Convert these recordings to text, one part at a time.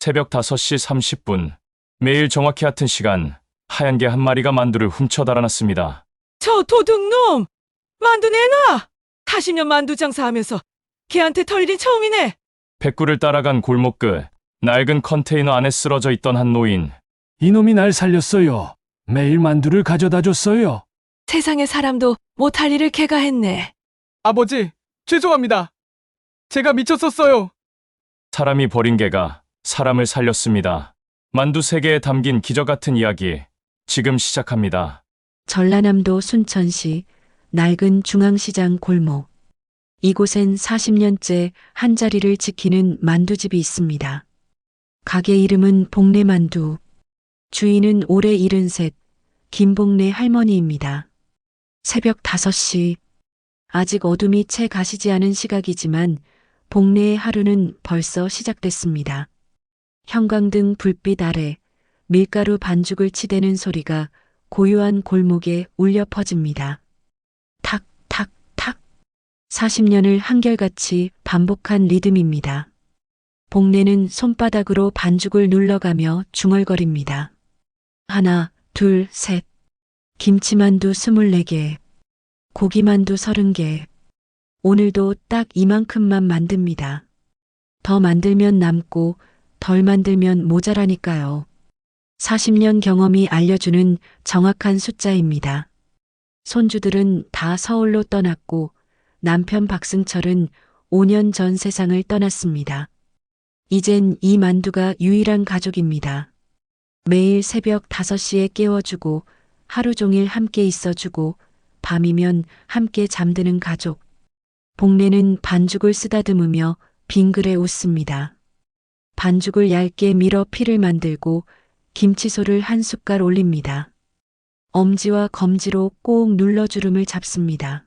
새벽 5시 30분. 매일 정확히 같은 시간, 하얀 개 한 마리가 만두를 훔쳐 달아났습니다. 저 도둑놈! 만두 내놔! 40년 만두 장사하면서 걔한테 털 일이 처음이네. 백구를 따라간 골목 끝, 낡은 컨테이너 안에 쓰러져 있던 한 노인. 이놈이 날 살렸어요. 매일 만두를 가져다 줬어요. 세상에 사람도 못할 일을 걔가 했네. 아버지, 죄송합니다. 제가 미쳤었어요. 사람이 버린 개가 사람을 살렸습니다. 만두 3개에 담긴 기적 같은 이야기, 지금 시작합니다. 전라남도 순천시 낡은 중앙시장 골목. 이곳엔 40년째 한 자리를 지키는 만두집이 있습니다. 가게 이름은 복내만두. 주인은 올해 73, 김복내 할머니입니다. 새벽 5시. 아직 어둠이 채 가시지 않은 시각이지만 복내의 하루는 벌써 시작됐습니다. 형광등 불빛 아래 밀가루 반죽을 치대는 소리가 고요한 골목에 울려 퍼집니다. 탁, 탁, 탁. 40년을 한결같이 반복한 리듬입니다. 복내는 손바닥으로 반죽을 눌러가며 중얼거립니다. 하나, 둘, 셋. 김치만두 24개. 고기만두 30개. 오늘도 딱 이만큼만 만듭니다. 더 만들면 남고 덜 만들면 모자라니까요. 40년 경험이 알려주는 정확한 숫자입니다. 손주들은 다 서울로 떠났고 남편 박승철은 5년 전 세상을 떠났습니다. 이젠 이 만두가 유일한 가족입니다. 매일 새벽 5시에 깨워주고 하루 종일 함께 있어주고 밤이면 함께 잠드는 가족. 복내는 반죽을 쓰다듬으며 빙그레 웃습니다. 반죽을 얇게 밀어 피를 만들고 김치소를 한 숟갈 올립니다. 엄지와 검지로 꼭 눌러 주름을 잡습니다.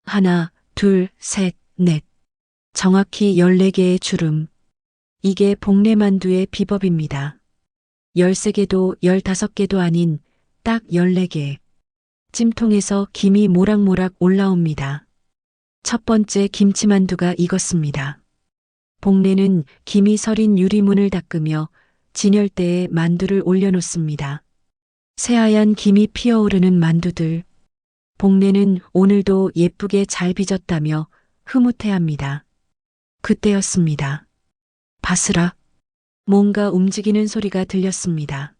하나, 둘, 셋, 넷. 정확히 14개의 주름. 이게 복내만두의 비법입니다. 13개도 15개도 아닌 딱 14개. 찜통에서 김이 모락모락 올라옵니다. 첫 번째 김치만두가 익었습니다. 복내는 김이 서린 유리문을 닦으며 진열대에 만두를 올려놓습니다. 새하얀 김이 피어오르는 만두들. 복내는 오늘도 예쁘게 잘 빚었다며 흐뭇해합니다. 그때였습니다. 바스락. 뭔가 움직이는 소리가 들렸습니다.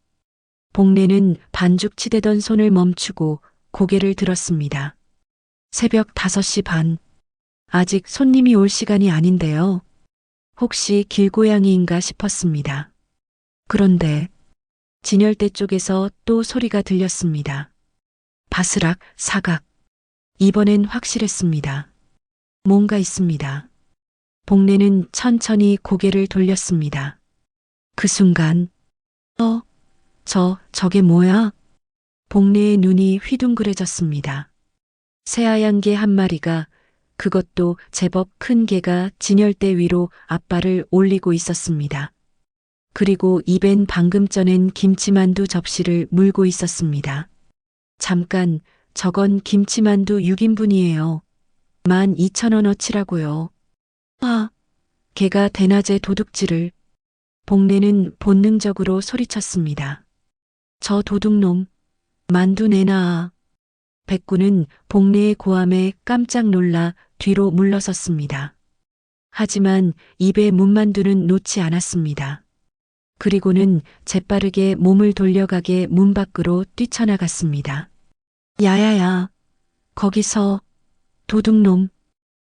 복내는 반죽 치대던 손을 멈추고 고개를 들었습니다. 새벽 5시 반. 아직 손님이 올 시간이 아닌데요. 혹시 길고양이인가 싶었습니다. 그런데 진열대 쪽에서 또 소리가 들렸습니다. 바스락, 사각. 이번엔 확실했습니다. 뭔가 있습니다. 복내는 천천히 고개를 돌렸습니다. 그 순간, 저게 뭐야? 복내의 눈이 휘둥그레졌습니다. 새하얀 개 한 마리가, 그것도 제법 큰 개가 진열대 위로 앞발을 올리고 있었습니다. 그리고 입엔 방금 쪄낸 김치만두 접시를 물고 있었습니다. 잠깐, 저건 김치만두 6인분이에요. 12,000원어치라고요. 개가 대낮에 도둑질을. 복내는 본능적으로 소리쳤습니다. 저 도둑놈, 만두 내놔. 백구는 복내의 고함에 깜짝 놀라 뒤로 물러섰습니다. 하지만 입에 문만두는 놓지 않았습니다. 그리고는 재빠르게 몸을 돌려가게 문 밖으로 뛰쳐나갔습니다. 야야야, 거기서, 도둑놈.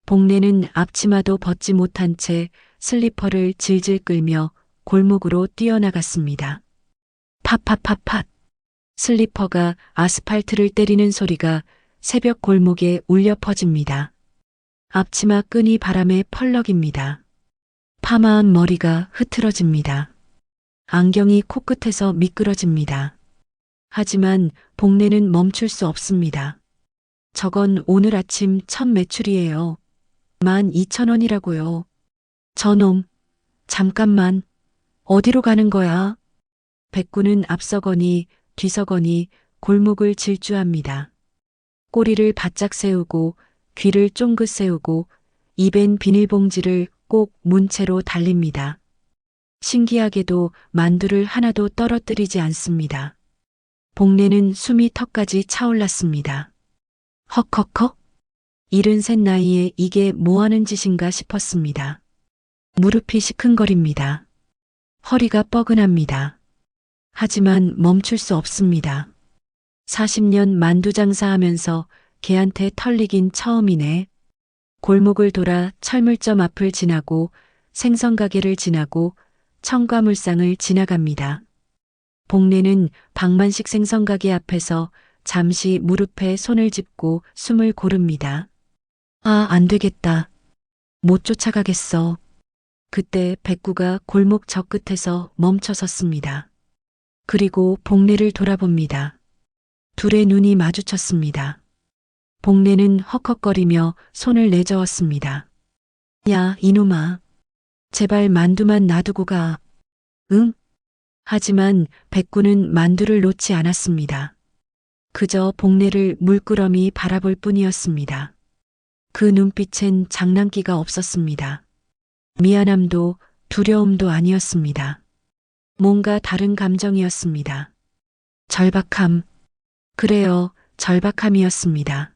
복내는 앞치마도 벗지 못한 채 슬리퍼를 질질 끌며 골목으로 뛰어나갔습니다. 팟팟팟팟. 슬리퍼가 아스팔트를 때리는 소리가 새벽 골목에 울려 퍼집니다. 앞치마 끈이 바람에 펄럭입니다. 파마한 머리가 흐트러집니다. 안경이 코끝에서 미끄러집니다. 하지만 복내는 멈출 수 없습니다. 저건 오늘 아침 첫 매출이에요. 12,000원이라고요. 저놈, 잠깐만, 어디로 가는 거야? 백구는 앞서거니 뒤서거니 골목을 질주합니다. 꼬리를 바짝 세우고 귀를 쫑긋 세우고 입엔 비닐봉지를 꼭 문채로 달립니다. 신기하게도 만두를 하나도 떨어뜨리지 않습니다. 복내는 숨이 턱까지 차올랐습니다. 헉헉헉. 73 나이에 이게 뭐하는 짓인가 싶었습니다. 무릎이 시큰거립니다. 허리가 뻐근합니다. 하지만 멈출 수 없습니다. 40년 만두 장사하면서 걔한테 털리긴 처음이네. 골목을 돌아 철물점 앞을 지나고 생선가게를 지나고 청과물상을 지나갑니다. 복내는 박만식 생선가게 앞에서 잠시 무릎에 손을 짚고 숨을 고릅니다. 아, 안 되겠다. 못 쫓아가겠어. 그때 백구가 골목 저 끝에서 멈춰 섰습니다. 그리고 복내를 돌아봅니다. 둘의 눈이 마주쳤습니다. 복내는 헉헉거리며 손을 내저었습니다. 야, 이놈아. 제발 만두만 놔두고 가. 응? 하지만 백구는 만두를 놓지 않았습니다. 그저 복내를 물끄러미 바라볼 뿐이었습니다. 그 눈빛엔 장난기가 없었습니다. 미안함도 두려움도 아니었습니다. 뭔가 다른 감정이었습니다. 절박함. 그래요, 절박함이었습니다.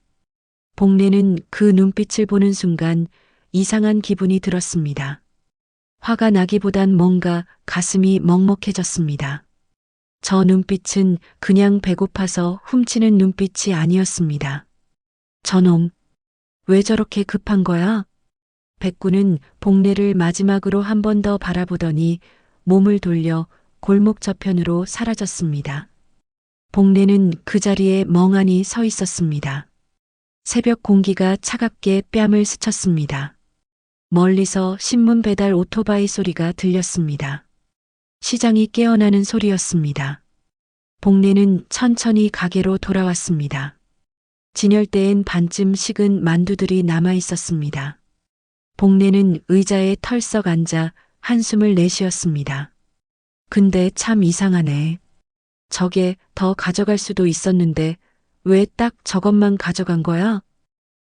복내는 그 눈빛을 보는 순간 이상한 기분이 들었습니다. 화가 나기보단 뭔가 가슴이 먹먹해졌습니다. 저 눈빛은 그냥 배고파서 훔치는 눈빛이 아니었습니다. 저놈, 왜 저렇게 급한 거야? 백구는 복내를 마지막으로 한 번 더 바라보더니 몸을 돌려 골목 저편으로 사라졌습니다. 복내는 그 자리에 멍하니 서 있었습니다. 새벽 공기가 차갑게 뺨을 스쳤습니다. 멀리서 신문 배달 오토바이 소리가 들렸습니다. 시장이 깨어나는 소리였습니다. 복내는 천천히 가게로 돌아왔습니다. 진열대엔 반쯤 식은 만두들이 남아 있었습니다. 복내는 의자에 털썩 앉아 한숨을 내쉬었습니다. 근데 참 이상하네. 저게 더 가져갈 수도 있었는데 왜 딱 저것만 가져간 거야?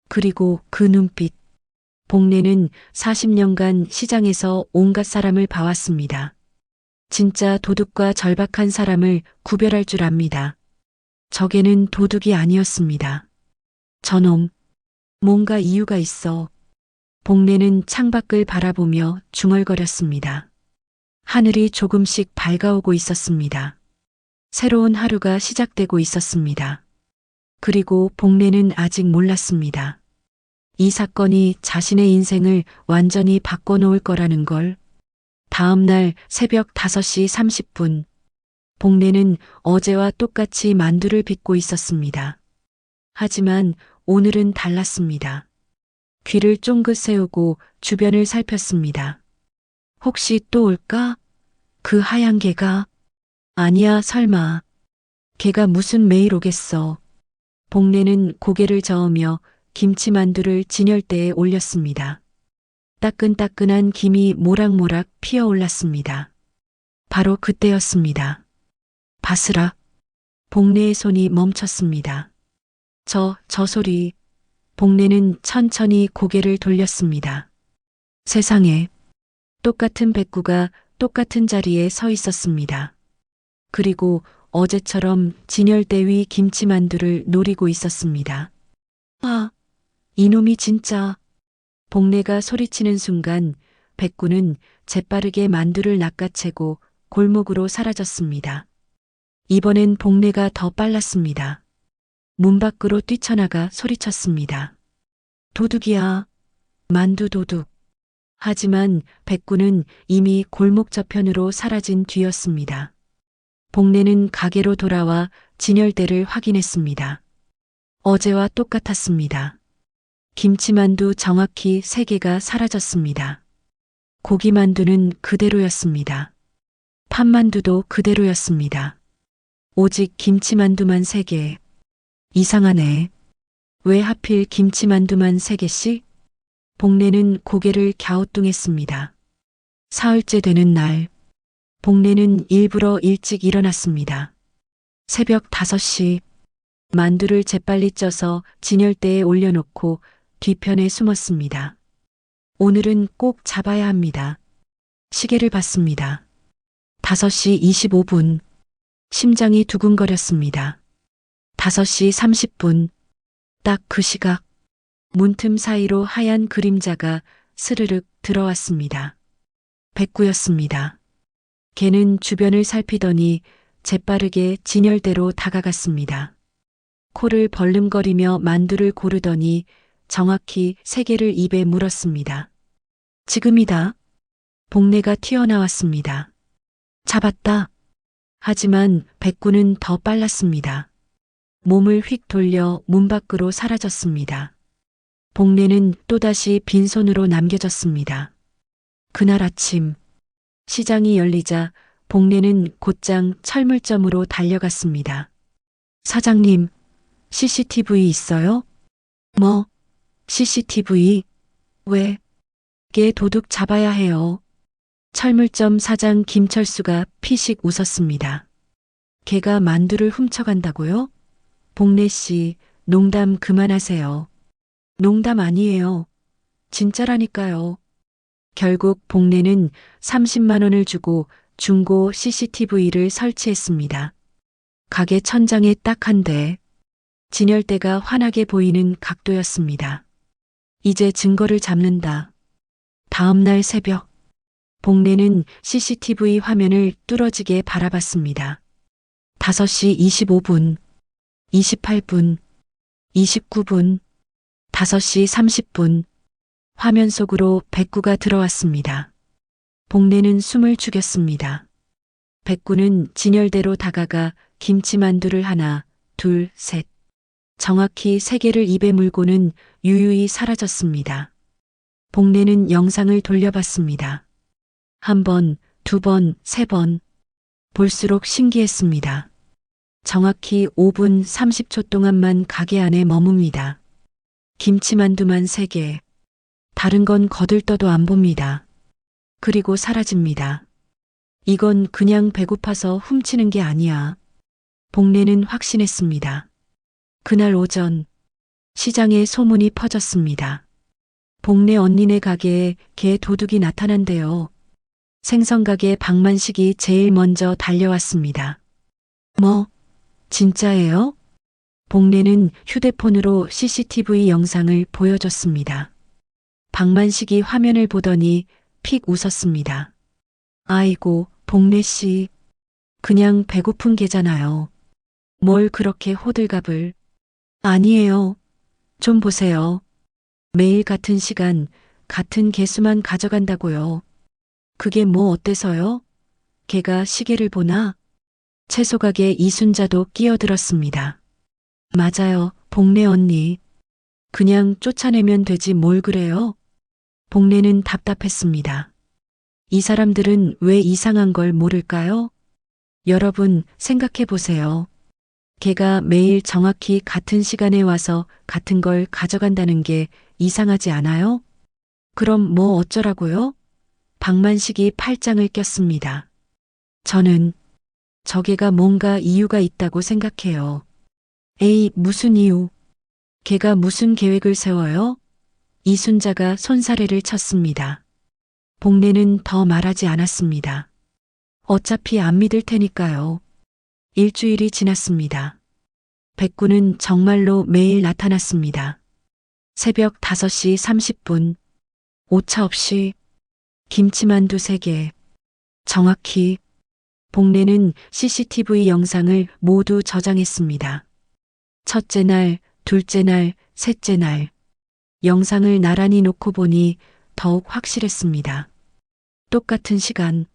그리고 그 눈빛. 복내는 40년간 시장에서 온갖 사람을 봐왔습니다. 진짜 도둑과 절박한 사람을 구별할 줄 압니다. 저게는 도둑이 아니었습니다. 저놈, 뭔가 이유가 있어. 복내는 창밖을 바라보며 중얼거렸습니다. 하늘이 조금씩 밝아오고 있었습니다. 새로운 하루가 시작되고 있었습니다. 그리고 복내는 아직 몰랐습니다. 이 사건이 자신의 인생을 완전히 바꿔놓을 거라는 걸. 다음 날 새벽 5시 30분. 복내는 어제와 똑같이 만두를 빚고 있었습니다. 하지만 오늘은 달랐습니다. 귀를 쫑긋 세우고 주변을 살폈습니다. 혹시 또 올까? 그 하얀 개가? 아니야, 설마. 걔가 무슨 매일 오겠어. 복내는 고개를 저으며 김치만두를 진열대에 올렸습니다. 따끈따끈한 김이 모락모락 피어올랐습니다. 바로 그때였습니다. 바스락. 복내의 손이 멈췄습니다. 저 소리. 복내는 천천히 고개를 돌렸습니다. 세상에. 똑같은 백구가 똑같은 자리에 서 있었습니다. 그리고 어제처럼 진열대 위 김치만두를 노리고 있었습니다. 아, 이놈이 진짜. 복내가 소리치는 순간 백구는 재빠르게 만두를 낚아채고 골목으로 사라졌습니다. 이번엔 복내가 더 빨랐습니다. 문 밖으로 뛰쳐나가 소리쳤습니다. 도둑이야. 만두 도둑. 하지만 백구는 이미 골목 저편으로 사라진 뒤였습니다. 복내는 가게로 돌아와 진열대를 확인했습니다. 어제와 똑같았습니다. 김치만두 정확히 3개가 사라졌습니다. 고기만두는 그대로였습니다. 팥만두도 그대로였습니다. 오직 김치만두만 3개. 이상하네. 왜 하필 김치만두만 3개씩? 복내는 고개를 갸우뚱했습니다. 사흘째 되는 날, 복내는 일부러 일찍 일어났습니다. 새벽 5시, 만두를 재빨리 쪄서 진열대에 올려놓고 뒤편에 숨었습니다. 오늘은 꼭 잡아야 합니다. 시계를 봤습니다. 5시 25분. 심장이 두근거렸습니다. 5시 30분. 딱 그 시각. 문틈 사이로 하얀 그림자가 스르륵 들어왔습니다. 백구였습니다. 걔는 주변을 살피더니 재빠르게 진열대로 다가갔습니다. 코를 벌름거리며 만두를 고르더니 정확히 3개를 입에 물었습니다. 지금이다. 복내가 튀어나왔습니다. 잡았다. 하지만 백구는 더 빨랐습니다. 몸을 휙 돌려 문 밖으로 사라졌습니다. 복내는 또다시 빈손으로 남겨졌습니다. 그날 아침 시장이 열리자 복내는 곧장 철물점으로 달려갔습니다. 사장님, CCTV 있어요? 뭐? CCTV? 왜? 걔 도둑 잡아야 해요. 철물점 사장 김철수가 피식 웃었습니다. 걔가 만두를 훔쳐간다고요? 복내 씨, 농담 그만하세요. 농담 아니에요. 진짜라니까요. 결국 복내는 30만 원을 주고 중고 CCTV를 설치했습니다. 가게 천장에 딱 한 대. 진열대가 환하게 보이는 각도였습니다. 이제 증거를 잡는다. 다음 날 새벽, 복내는 CCTV 화면을 뚫어지게 바라봤습니다. 5시 25분, 28분, 29분, 5시 30분, 화면 속으로 백구가 들어왔습니다. 복내는 숨을 죽였습니다. 백구는 진열대로 다가가 김치만두를 하나, 둘, 셋. 정확히 3개를 입에 물고는 유유히 사라졌습니다. 복내는 영상을 돌려봤습니다. 1번, 2번, 3번. 볼수록 신기했습니다. 정확히 5분 30초 동안만 가게 안에 머뭅니다. 김치만두만 3개. 다른 건 거들떠도 안 봅니다. 그리고 사라집니다. 이건 그냥 배고파서 훔치는 게 아니야. 복내는 확신했습니다. 그날 오전 시장에 소문이 퍼졌습니다. 복내 언니네 가게에 개 도둑이 나타난대요. 생선가게 박만식이 제일 먼저 달려왔습니다. 뭐? 진짜예요? 복내는 휴대폰으로 CCTV 영상을 보여줬습니다. 박만식이 화면을 보더니 픽 웃었습니다. 아이고, 복내 씨. 그냥 배고픈 게잖아요. 뭘 그렇게 호들갑을. 아니에요. 좀 보세요. 매일 같은 시간, 같은 개수만 가져간다고요. 그게 뭐 어때서요? 걔가 시계를 보나? 채소가게 이순자도 끼어들었습니다. 맞아요, 복내 언니. 그냥 쫓아내면 되지 뭘 그래요? 복내는 답답했습니다. 이 사람들은 왜 이상한 걸 모를까요? 여러분 생각해 보세요. 걔가 매일 정확히 같은 시간에 와서 같은 걸 가져간다는 게 이상하지 않아요? 그럼 뭐 어쩌라고요? 박만식이 팔짱을 꼈습니다. 저는 저개가 뭔가 이유가 있다고 생각해요. 에이, 무슨 이유? 걔가 무슨 계획을 세워요? 이순자가 손사래를 쳤습니다. 복내는 더 말하지 않았습니다. 어차피 안 믿을 테니까요. 일주일이 지났습니다. 백구는 정말로 매일 나타났습니다. 새벽 5시 30분. 오차 없이 김치만두 3개. 정확히. 복내는 CCTV 영상을 모두 저장했습니다. 첫째 날, 둘째 날, 셋째 날. 영상을 나란히 놓고 보니 더욱 확실했습니다. 똑같은 시간,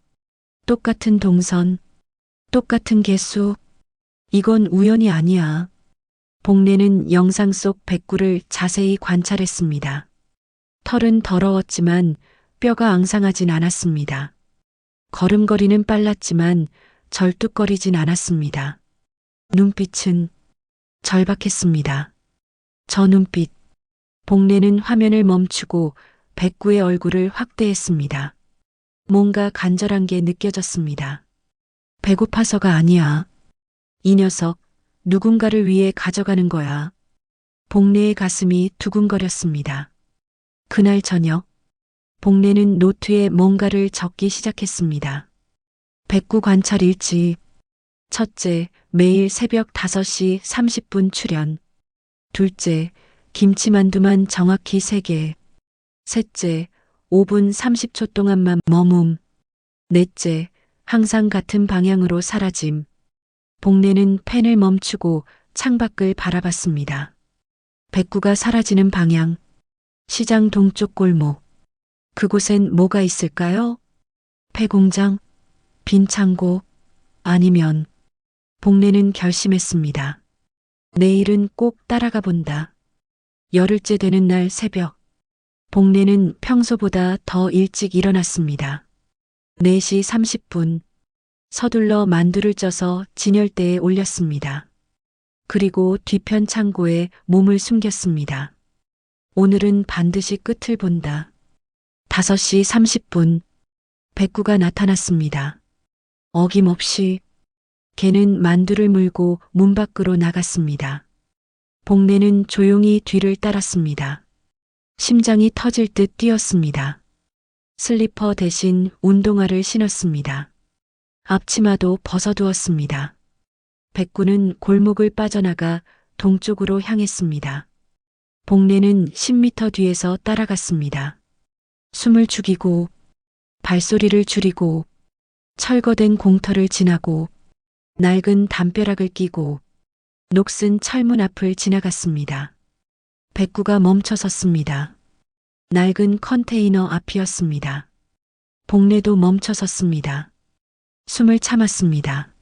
똑같은 동선, 똑같은 개수. 이건 우연이 아니야. 복내는 영상 속 백구를 자세히 관찰했습니다. 털은 더러웠지만 뼈가 앙상하진 않았습니다. 걸음걸이는 빨랐지만 절뚝거리진 않았습니다. 눈빛은 절박했습니다. 저 눈빛. 복내는 화면을 멈추고 백구의 얼굴을 확대했습니다. 뭔가 간절한 게 느껴졌습니다. 배고파서가 아니야. 이 녀석 누군가를 위해 가져가는 거야. 복내의 가슴이 두근거렸습니다. 그날 저녁 복내는 노트에 뭔가를 적기 시작했습니다. 백구 관찰 일지. 첫째, 매일 새벽 5시 30분 출연. 둘째, 김치만두만 정확히 3개. 셋째, 5분 30초 동안만 머문. 넷째, 항상 같은 방향으로 사라짐. 복례는 펜을 멈추고 창밖을 바라봤습니다. 백구가 사라지는 방향. 시장 동쪽 골목. 그곳엔 뭐가 있을까요? 폐공장? 빈 창고? 아니면 복례는 결심했습니다. 내일은 꼭 따라가 본다. 열흘째 되는 날 새벽. 복례는 평소보다 더 일찍 일어났습니다. 4시 30분. 서둘러 만두를 쪄서 진열대에 올렸습니다. 그리고 뒤편 창고에 몸을 숨겼습니다. 오늘은 반드시 끝을 본다. 5시 30분. 백구가 나타났습니다. 어김없이 걔는 만두를 물고 문 밖으로 나갔습니다. 복례는 조용히 뒤를 따랐습니다. 심장이 터질 듯 뛰었습니다. 슬리퍼 대신 운동화를 신었습니다. 앞치마도 벗어두었습니다. 백구는 골목을 빠져나가 동쪽으로 향했습니다. 복례는 10m 뒤에서 따라갔습니다. 숨을 죽이고 발소리를 줄이고 철거된 공터를 지나고 낡은 담벼락을 끼고 녹슨 철문 앞을 지나갔습니다. 백구가 멈춰 섰습니다. 낡은 컨테이너 앞이었습니다. 복례도 멈춰 섰습니다. 숨을 참았습니다.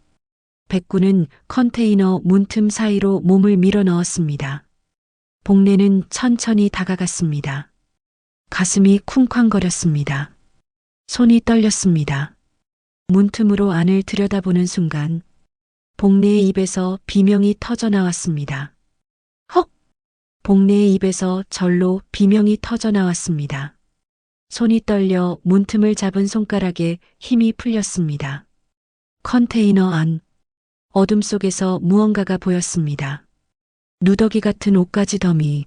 백구는 컨테이너 문틈 사이로 몸을 밀어 넣었습니다. 복례는 천천히 다가갔습니다. 가슴이 쿵쾅거렸습니다. 손이 떨렸습니다. 문틈으로 안을 들여다보는 순간 복례의 입에서 비명이 터져 나왔습니다. 헉! 복례의 입에서 절로 비명이 터져 나왔습니다. 손이 떨려 문틈을 잡은 손가락에 힘이 풀렸습니다. 컨테이너 안. 어둠 속에서 무언가가 보였습니다. 누더기 같은 옷가지 더미.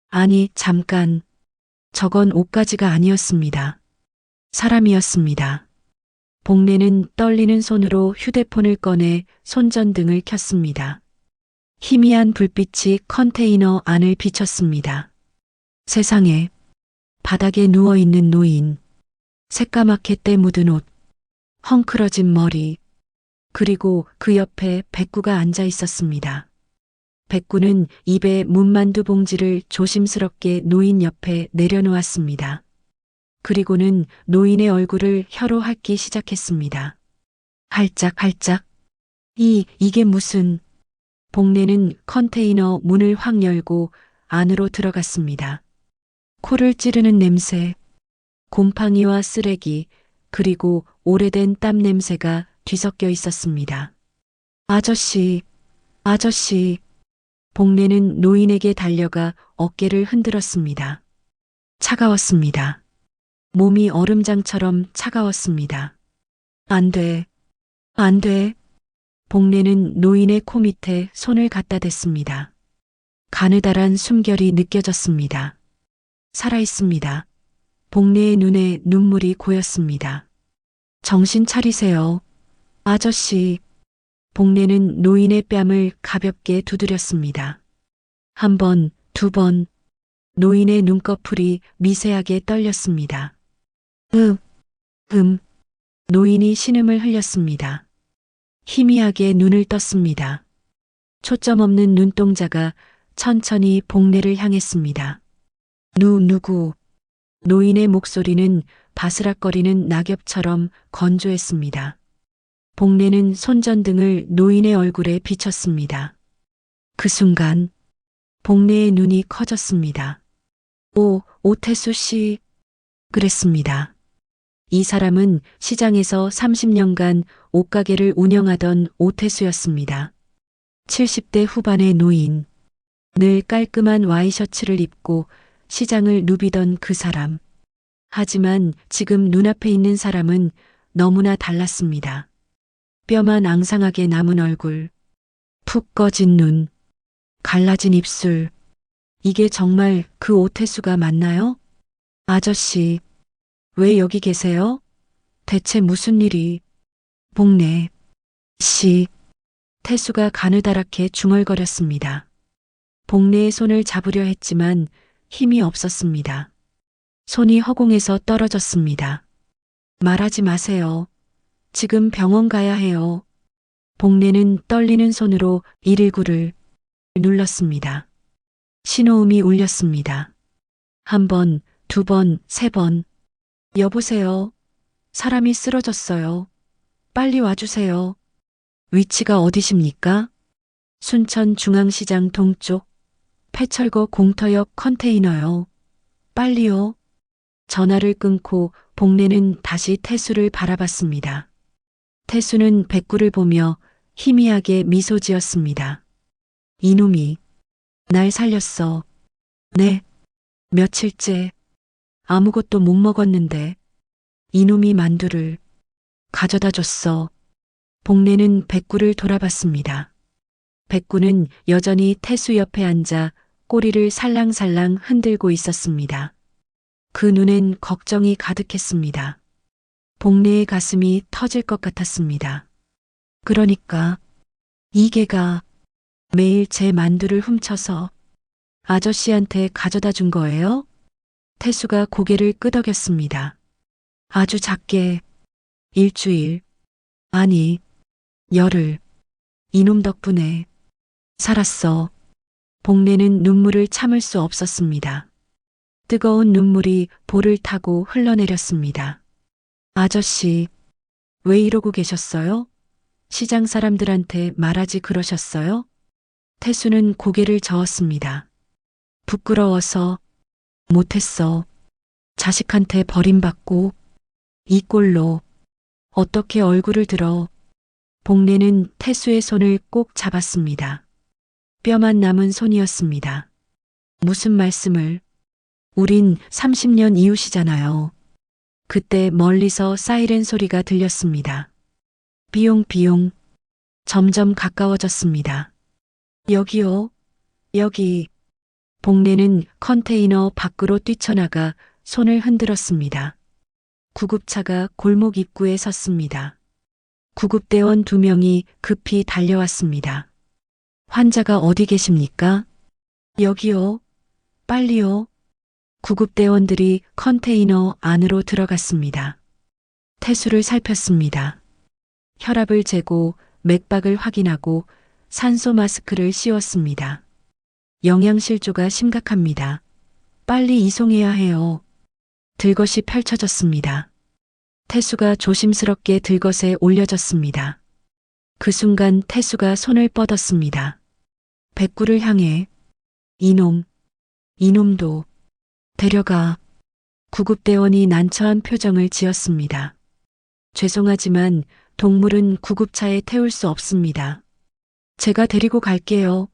아니, 잠깐. 저건 옷가지가 아니었습니다. 사람이었습니다. 복례는 떨리는 손으로 휴대폰을 꺼내 손전등을 켰습니다. 희미한 불빛이 컨테이너 안을 비쳤습니다. 세상에, 바닥에 누워있는 노인, 새까맣게 때 묻은 옷, 헝클어진 머리, 그리고 그 옆에 백구가 앉아 있었습니다. 백구는 입에 문만두 봉지를 조심스럽게 노인 옆에 내려놓았습니다. 그리고는 노인의 얼굴을 혀로 핥기 시작했습니다. 할짝할짝. 이게 무슨... 복례는 컨테이너 문을 확 열고 안으로 들어갔습니다. 코를 찌르는 냄새, 곰팡이와 쓰레기, 그리고 오래된 땀 냄새가 뒤섞여 있었습니다. 아저씨, 아저씨. 복례는 노인에게 달려가 어깨를 흔들었습니다. 차가웠습니다. 몸이 얼음장처럼 차가웠습니다. 안 돼, 안 돼. 복례는 노인의 코 밑에 손을 갖다 댔습니다. 가느다란 숨결이 느껴졌습니다. 살아있습니다. 복례의 눈에 눈물이 고였습니다. 정신 차리세요. 아저씨. 복례는 노인의 뺨을 가볍게 두드렸습니다. 1번, 2번. 노인의 눈꺼풀이 미세하게 떨렸습니다. 노인이 신음을 흘렸습니다. 희미하게 눈을 떴습니다. 초점 없는 눈동자가 천천히 복례를 향했습니다. 누구? 노인의 목소리는 바스락거리는 낙엽처럼 건조했습니다. 복례는 손전등을 노인의 얼굴에 비췄습니다. 그 순간 복례의 눈이 커졌습니다. 오태수 씨. 그랬습니다. 이 사람은 시장에서 30년간 옷가게를 운영하던 오태수였습니다. 70대 후반의 노인. 늘 깔끔한 와이셔츠를 입고 시장을 누비던 그 사람. 하지만 지금 눈앞에 있는 사람은 너무나 달랐습니다. 뼈만 앙상하게 남은 얼굴, 푹 꺼진 눈, 갈라진 입술. 이게 정말 그 오태수가 맞나요? 아저씨, 왜 여기 계세요? 대체 무슨 일이? 복내 씨. 태수가 가느다랗게 중얼거렸습니다. 복내의 손을 잡으려 했지만 힘이 없었습니다. 손이 허공에서 떨어졌습니다. 말하지 마세요. 지금 병원 가야 해요. 복내는 떨리는 손으로 119를 눌렀습니다. 신호음이 울렸습니다. 한 번, 두 번, 세 번. 여보세요. 사람이 쓰러졌어요. 빨리 와주세요. 위치가 어디십니까? 순천중앙시장 동쪽 폐철거 공터역 컨테이너요. 빨리요. 전화를 끊고 복내는 다시 태수를 바라봤습니다. 태수는 백구를 보며 희미하게 미소 지었습니다. 이놈이 날 살렸어. 네. 며칠째 아무것도 못 먹었는데 이놈이 만두를 가져다 줬어. 복내는 백구를 돌아봤습니다. 백구는 여전히 태수 옆에 앉아 꼬리를 살랑살랑 흔들고 있었습니다. 그 눈엔 걱정이 가득했습니다. 복내의 가슴이 터질 것 같았습니다. 그러니까 이 개가 매일 제 만두를 훔쳐서 아저씨한테 가져다 준 거예요? 태수가 고개를 끄덕였습니다. 아주 작게 일주일, 아니 열흘, 이놈 덕분에 살았어. 복내는 눈물을 참을 수 없었습니다. 뜨거운 눈물이 볼을 타고 흘러내렸습니다. 아저씨, 왜 이러고 계셨어요? 시장 사람들한테 말하지 그러셨어요? 태수는 고개를 저었습니다. 부끄러워서 못했어. 자식한테 버림받고 이 꼴로 어떻게 얼굴을 들어. 복내는 태수의 손을 꼭 잡았습니다. 뼈만 남은 손이었습니다. 무슨 말씀을? 우린 30년 이웃이잖아요. 그때 멀리서 사이렌 소리가 들렸습니다. 비용비용. 점점 가까워졌습니다. 여기요. 여기. 복내는 컨테이너 밖으로 뛰쳐나가 손을 흔들었습니다. 구급차가 골목 입구에 섰습니다. 구급대원 2명이 급히 달려왔습니다. 환자가 어디 계십니까? 여기요. 빨리요. 구급대원들이 컨테이너 안으로 들어갔습니다. 태수를 살폈습니다. 혈압을 재고 맥박을 확인하고 산소 마스크를 씌웠습니다. 영양실조가 심각합니다. 빨리 이송해야 해요. 들것이 펼쳐졌습니다. 태수가 조심스럽게 들것에 올려졌습니다. 그 순간 태수가 손을 뻗었습니다. 백구를 향해 이놈도 데려가. 구급대원이 난처한 표정을 지었습니다. 죄송하지만 동물은 구급차에 태울 수 없습니다. 제가 데리고 갈게요.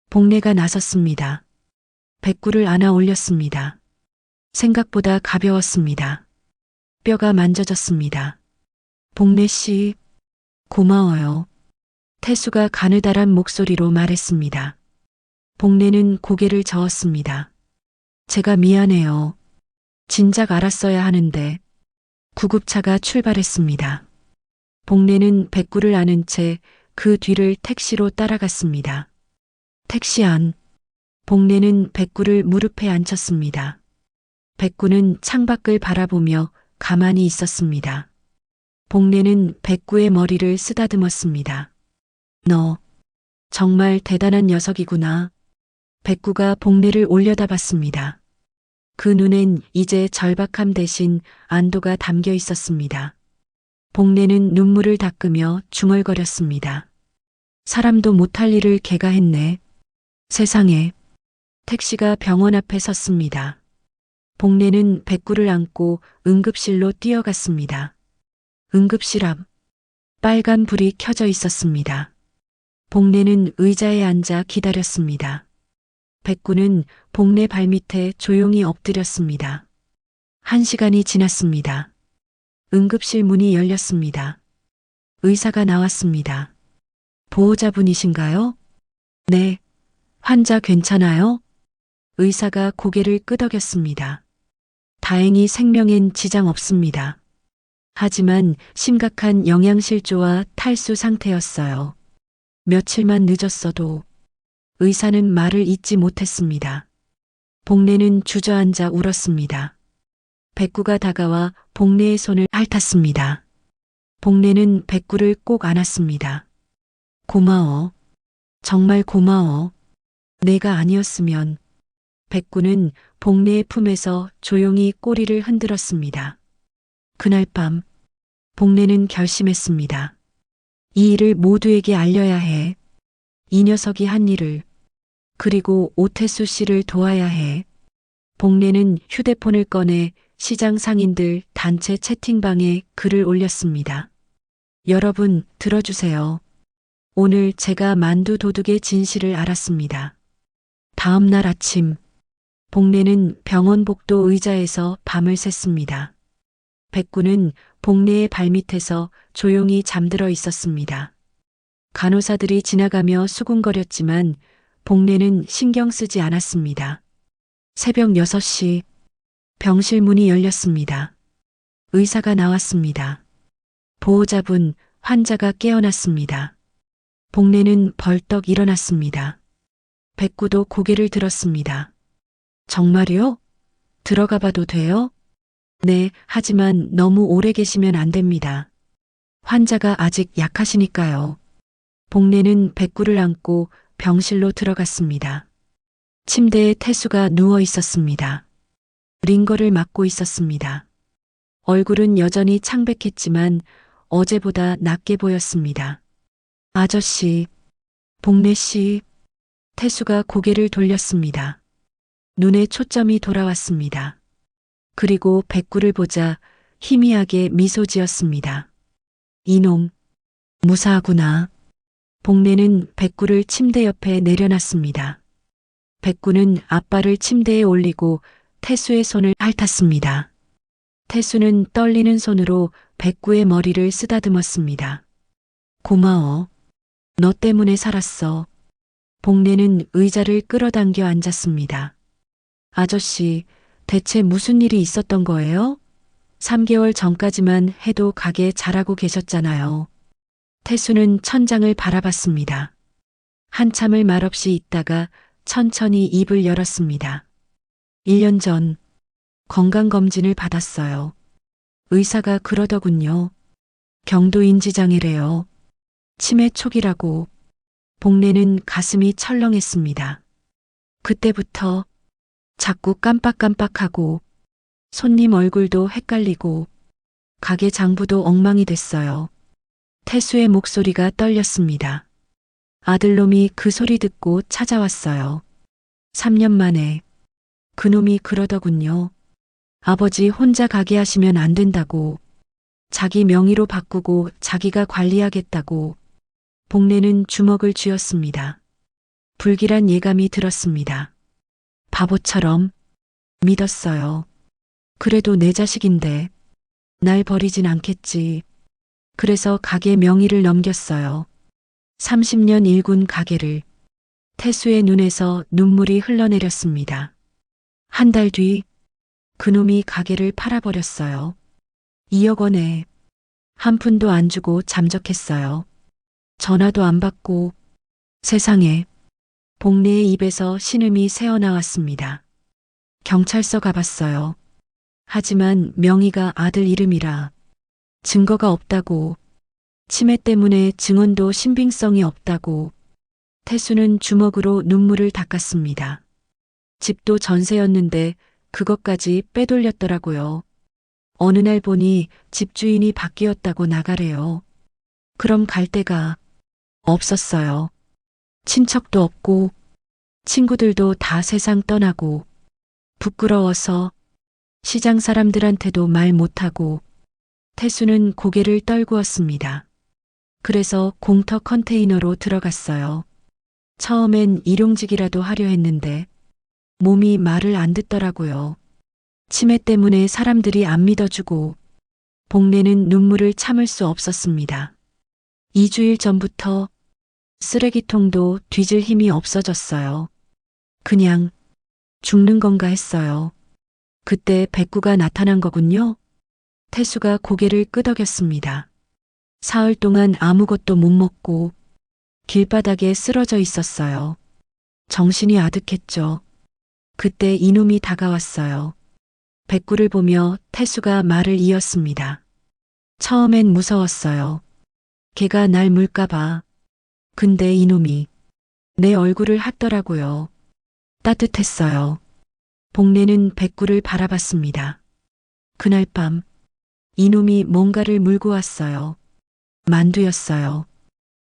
복내가 나섰습니다. 백구를 안아 올렸습니다. 생각보다 가벼웠습니다. 뼈가 만져졌습니다. 복내 씨, 고마워요. 태수가 가느다란 목소리로 말했습니다. 복내는 고개를 저었습니다. 제가 미안해요. 진작 알았어야 하는데. 구급차가 출발했습니다. 복내는 백구를 안은 채 그 뒤를 택시로 따라갔습니다. 택시 안. 복내는 백구를 무릎에 앉혔습니다. 백구는 창밖을 바라보며 가만히 있었습니다. 복내는 백구의 머리를 쓰다듬었습니다. 너 정말 대단한 녀석이구나. 백구가 복내를 올려다봤습니다. 그 눈엔 이제 절박함 대신 안도가 담겨 있었습니다. 복내는 눈물을 닦으며 중얼거렸습니다. 사람도 못할 일을 걔가 했네. 세상에. 택시가 병원 앞에 섰습니다. 복내는 백구를 안고 응급실로 뛰어갔습니다. 응급실 앞. 빨간 불이 켜져 있었습니다. 복내는 의자에 앉아 기다렸습니다. 백구는 복내 발밑에 조용히 엎드렸습니다. 1시간이 지났습니다. 응급실 문이 열렸습니다. 의사가 나왔습니다. 보호자분이신가요? 네. 환자 괜찮아요? 의사가 고개를 끄덕였습니다. 다행히 생명엔 지장 없습니다. 하지만 심각한 영양실조와 탈수 상태였어요. 며칠만 늦었어도 의사는 말을 잇지 못했습니다. 복례는 주저앉아 울었습니다. 백구가 다가와 복례의 손을 핥았습니다. 복례는 백구를 꼭 안았습니다. 고마워. 정말 고마워. 내가 아니었으면. 백구는 복례의 품에서 조용히 꼬리를 흔들었습니다. 그날 밤 복례는 결심했습니다. 이 일을 모두에게 알려야 해. 이 녀석이 한 일을. 그리고 오태수 씨를 도와야 해. 복례는 휴대폰을 꺼내 시장 상인들 단체 채팅방에 글을 올렸습니다. 여러분, 들어주세요. 오늘 제가 만두 도둑의 진실을 알았습니다. 다음 날 아침, 복례는 병원 복도 의자에서 밤을 샜습니다. 백구는 복례의 발밑에서 조용히 잠들어 있었습니다. 간호사들이 지나가며 수군거렸지만 복례는 신경 쓰지 않았습니다. 새벽 6시, 병실 문이 열렸습니다. 의사가 나왔습니다. 보호자분, 환자가 깨어났습니다. 복례는 벌떡 일어났습니다. 백구도 고개를 들었습니다. 정말요? 들어가 봐도 돼요? 네, 하지만 너무 오래 계시면 안 됩니다. 환자가 아직 약하시니까요. 복례는 백구를 안고 병실로 들어갔습니다. 침대에 태수가 누워 있었습니다. 링거를 맞고 있었습니다. 얼굴은 여전히 창백했지만 어제보다 낫게 보였습니다. 아저씨, 복례 씨. 태수가 고개를 돌렸습니다. 눈에 초점이 돌아왔습니다. 그리고 백구를 보자 희미하게 미소 지었습니다. 이놈, 무사하구나. 복례는 백구를 침대 옆에 내려놨습니다. 백구는 아빠를 침대에 올리고 태수의 손을 핥았습니다. 태수는 떨리는 손으로 백구의 머리를 쓰다듬었습니다. 고마워. 너 때문에 살았어. 복례는 의자를 끌어당겨 앉았습니다. 아저씨, 대체 무슨 일이 있었던 거예요? 3개월 전까지만 해도 가게 잘하고 계셨잖아요. 태수는 천장을 바라봤습니다. 한참을 말없이 있다가 천천히 입을 열었습니다. 1년 전 건강검진을 받았어요. 의사가 그러더군요. 경도인지장애래요. 치매 초기라고. 복례는 가슴이 철렁했습니다. 그때부터 자꾸 깜빡깜빡하고 손님 얼굴도 헷갈리고 가게 장부도 엉망이 됐어요. 태수의 목소리가 떨렸습니다. 아들놈이 그 소리 듣고 찾아왔어요. 3년 만에. 그놈이 그러더군요. 아버지 혼자 가게 하시면 안 된다고. 자기 명의로 바꾸고 자기가 관리하겠다고. 복례는 주먹을 쥐었습니다. 불길한 예감이 들었습니다. 바보처럼 믿었어요. 그래도 내 자식인데 날 버리진 않겠지. 그래서 가게 명의를 넘겼어요. 30년 일군 가게를. 태수의 눈에서 눈물이 흘러내렸습니다. 한 달 뒤 그놈이 가게를 팔아버렸어요. 2억 원에 한 푼도 안 주고 잠적했어요. 전화도 안 받고. 세상에. 복례의 입에서 신음이 새어나왔습니다. 경찰서 가봤어요. 하지만 명의가 아들 이름이라 증거가 없다고. 치매 때문에 증언도 신빙성이 없다고. 태수는 주먹으로 눈물을 닦았습니다. 집도 전세였는데 그것까지 빼돌렸더라고요. 어느 날 보니 집주인이 바뀌었다고 나가래요. 그럼 갈 데가 없었어요. 친척도 없고 친구들도 다 세상 떠나고 부끄러워서 시장 사람들한테도 말 못하고. 태수는 고개를 떨구었습니다. 그래서 공터 컨테이너로 들어갔어요. 처음엔 일용직이라도 하려 했는데 몸이 말을 안 듣더라고요. 치매 때문에 사람들이 안 믿어주고. 복례는 눈물을 참을 수 없었습니다. 2주일 전부터 쓰레기통도 뒤질 힘이 없어졌어요. 그냥 죽는 건가 했어요. 그때 백구가 나타난 거군요. 태수가 고개를 끄덕였습니다. 사흘 동안 아무것도 못 먹고 길바닥에 쓰러져 있었어요. 정신이 아득했죠. 그때 이놈이 다가왔어요. 백구를 보며 태수가 말을 이었습니다. 처음엔 무서웠어요. 걔가 날 물까봐. 근데 이놈이 내 얼굴을 핫더라고요. 따뜻했어요. 복례는 백구를 바라봤습니다. 그날 밤 이놈이 뭔가를 물고 왔어요. 만두였어요.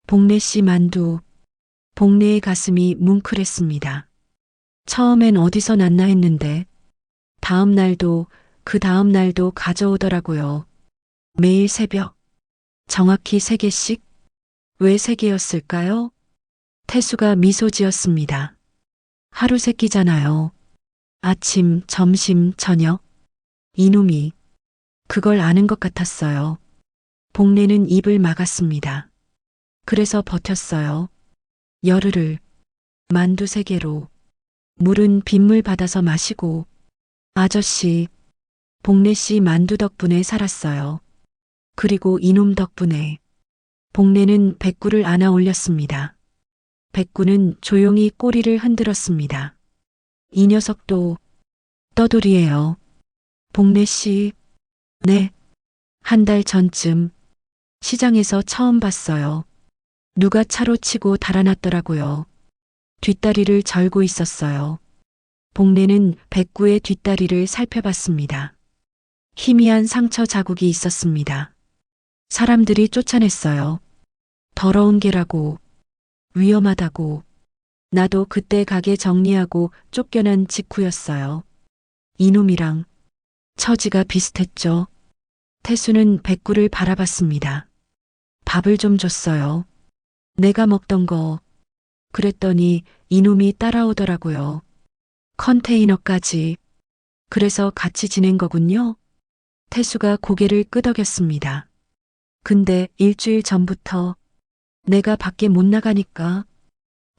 복례 씨 만두. 복례의 가슴이 뭉클했습니다. 처음엔 어디서 났나 했는데 다음 날도 그 다음 날도 가져오더라고요. 매일 새벽. 정확히 3개씩? 왜 3개였을까요? 태수가 미소 지었습니다. 하루 3끼잖아요. 아침, 점심, 저녁. 이놈이 그걸 아는 것 같았어요. 복례는 입을 막았습니다. 그래서 버텼어요. 열흘을 만두 3개로 물은 빗물 받아서 마시고 아저씨, 복례 씨 만두 덕분에 살았어요. 그리고 이놈 덕분에 복례는 백구를 안아 올렸습니다. 백구는 조용히 꼬리를 흔들었습니다. 이 녀석도 떠돌이에요. 복례 씨, 네. 한 달 전쯤 시장에서 처음 봤어요. 누가 차로 치고 달아났더라고요. 뒷다리를 절고 있었어요. 복례는 백구의 뒷다리를 살펴봤습니다. 희미한 상처 자국이 있었습니다. 사람들이 쫓아냈어요. 더러운 개라고, 위험하다고. 나도 그때 가게 정리하고 쫓겨난 직후였어요. 이놈이랑 처지가 비슷했죠. 태수는 백구를 바라봤습니다. 밥을 좀 줬어요. 내가 먹던 거. 그랬더니 이놈이 따라오더라고요. 컨테이너까지. 그래서 같이 지낸 거군요. 태수가 고개를 끄덕였습니다. 근데 일주일 전부터 내가 밖에 못 나가니까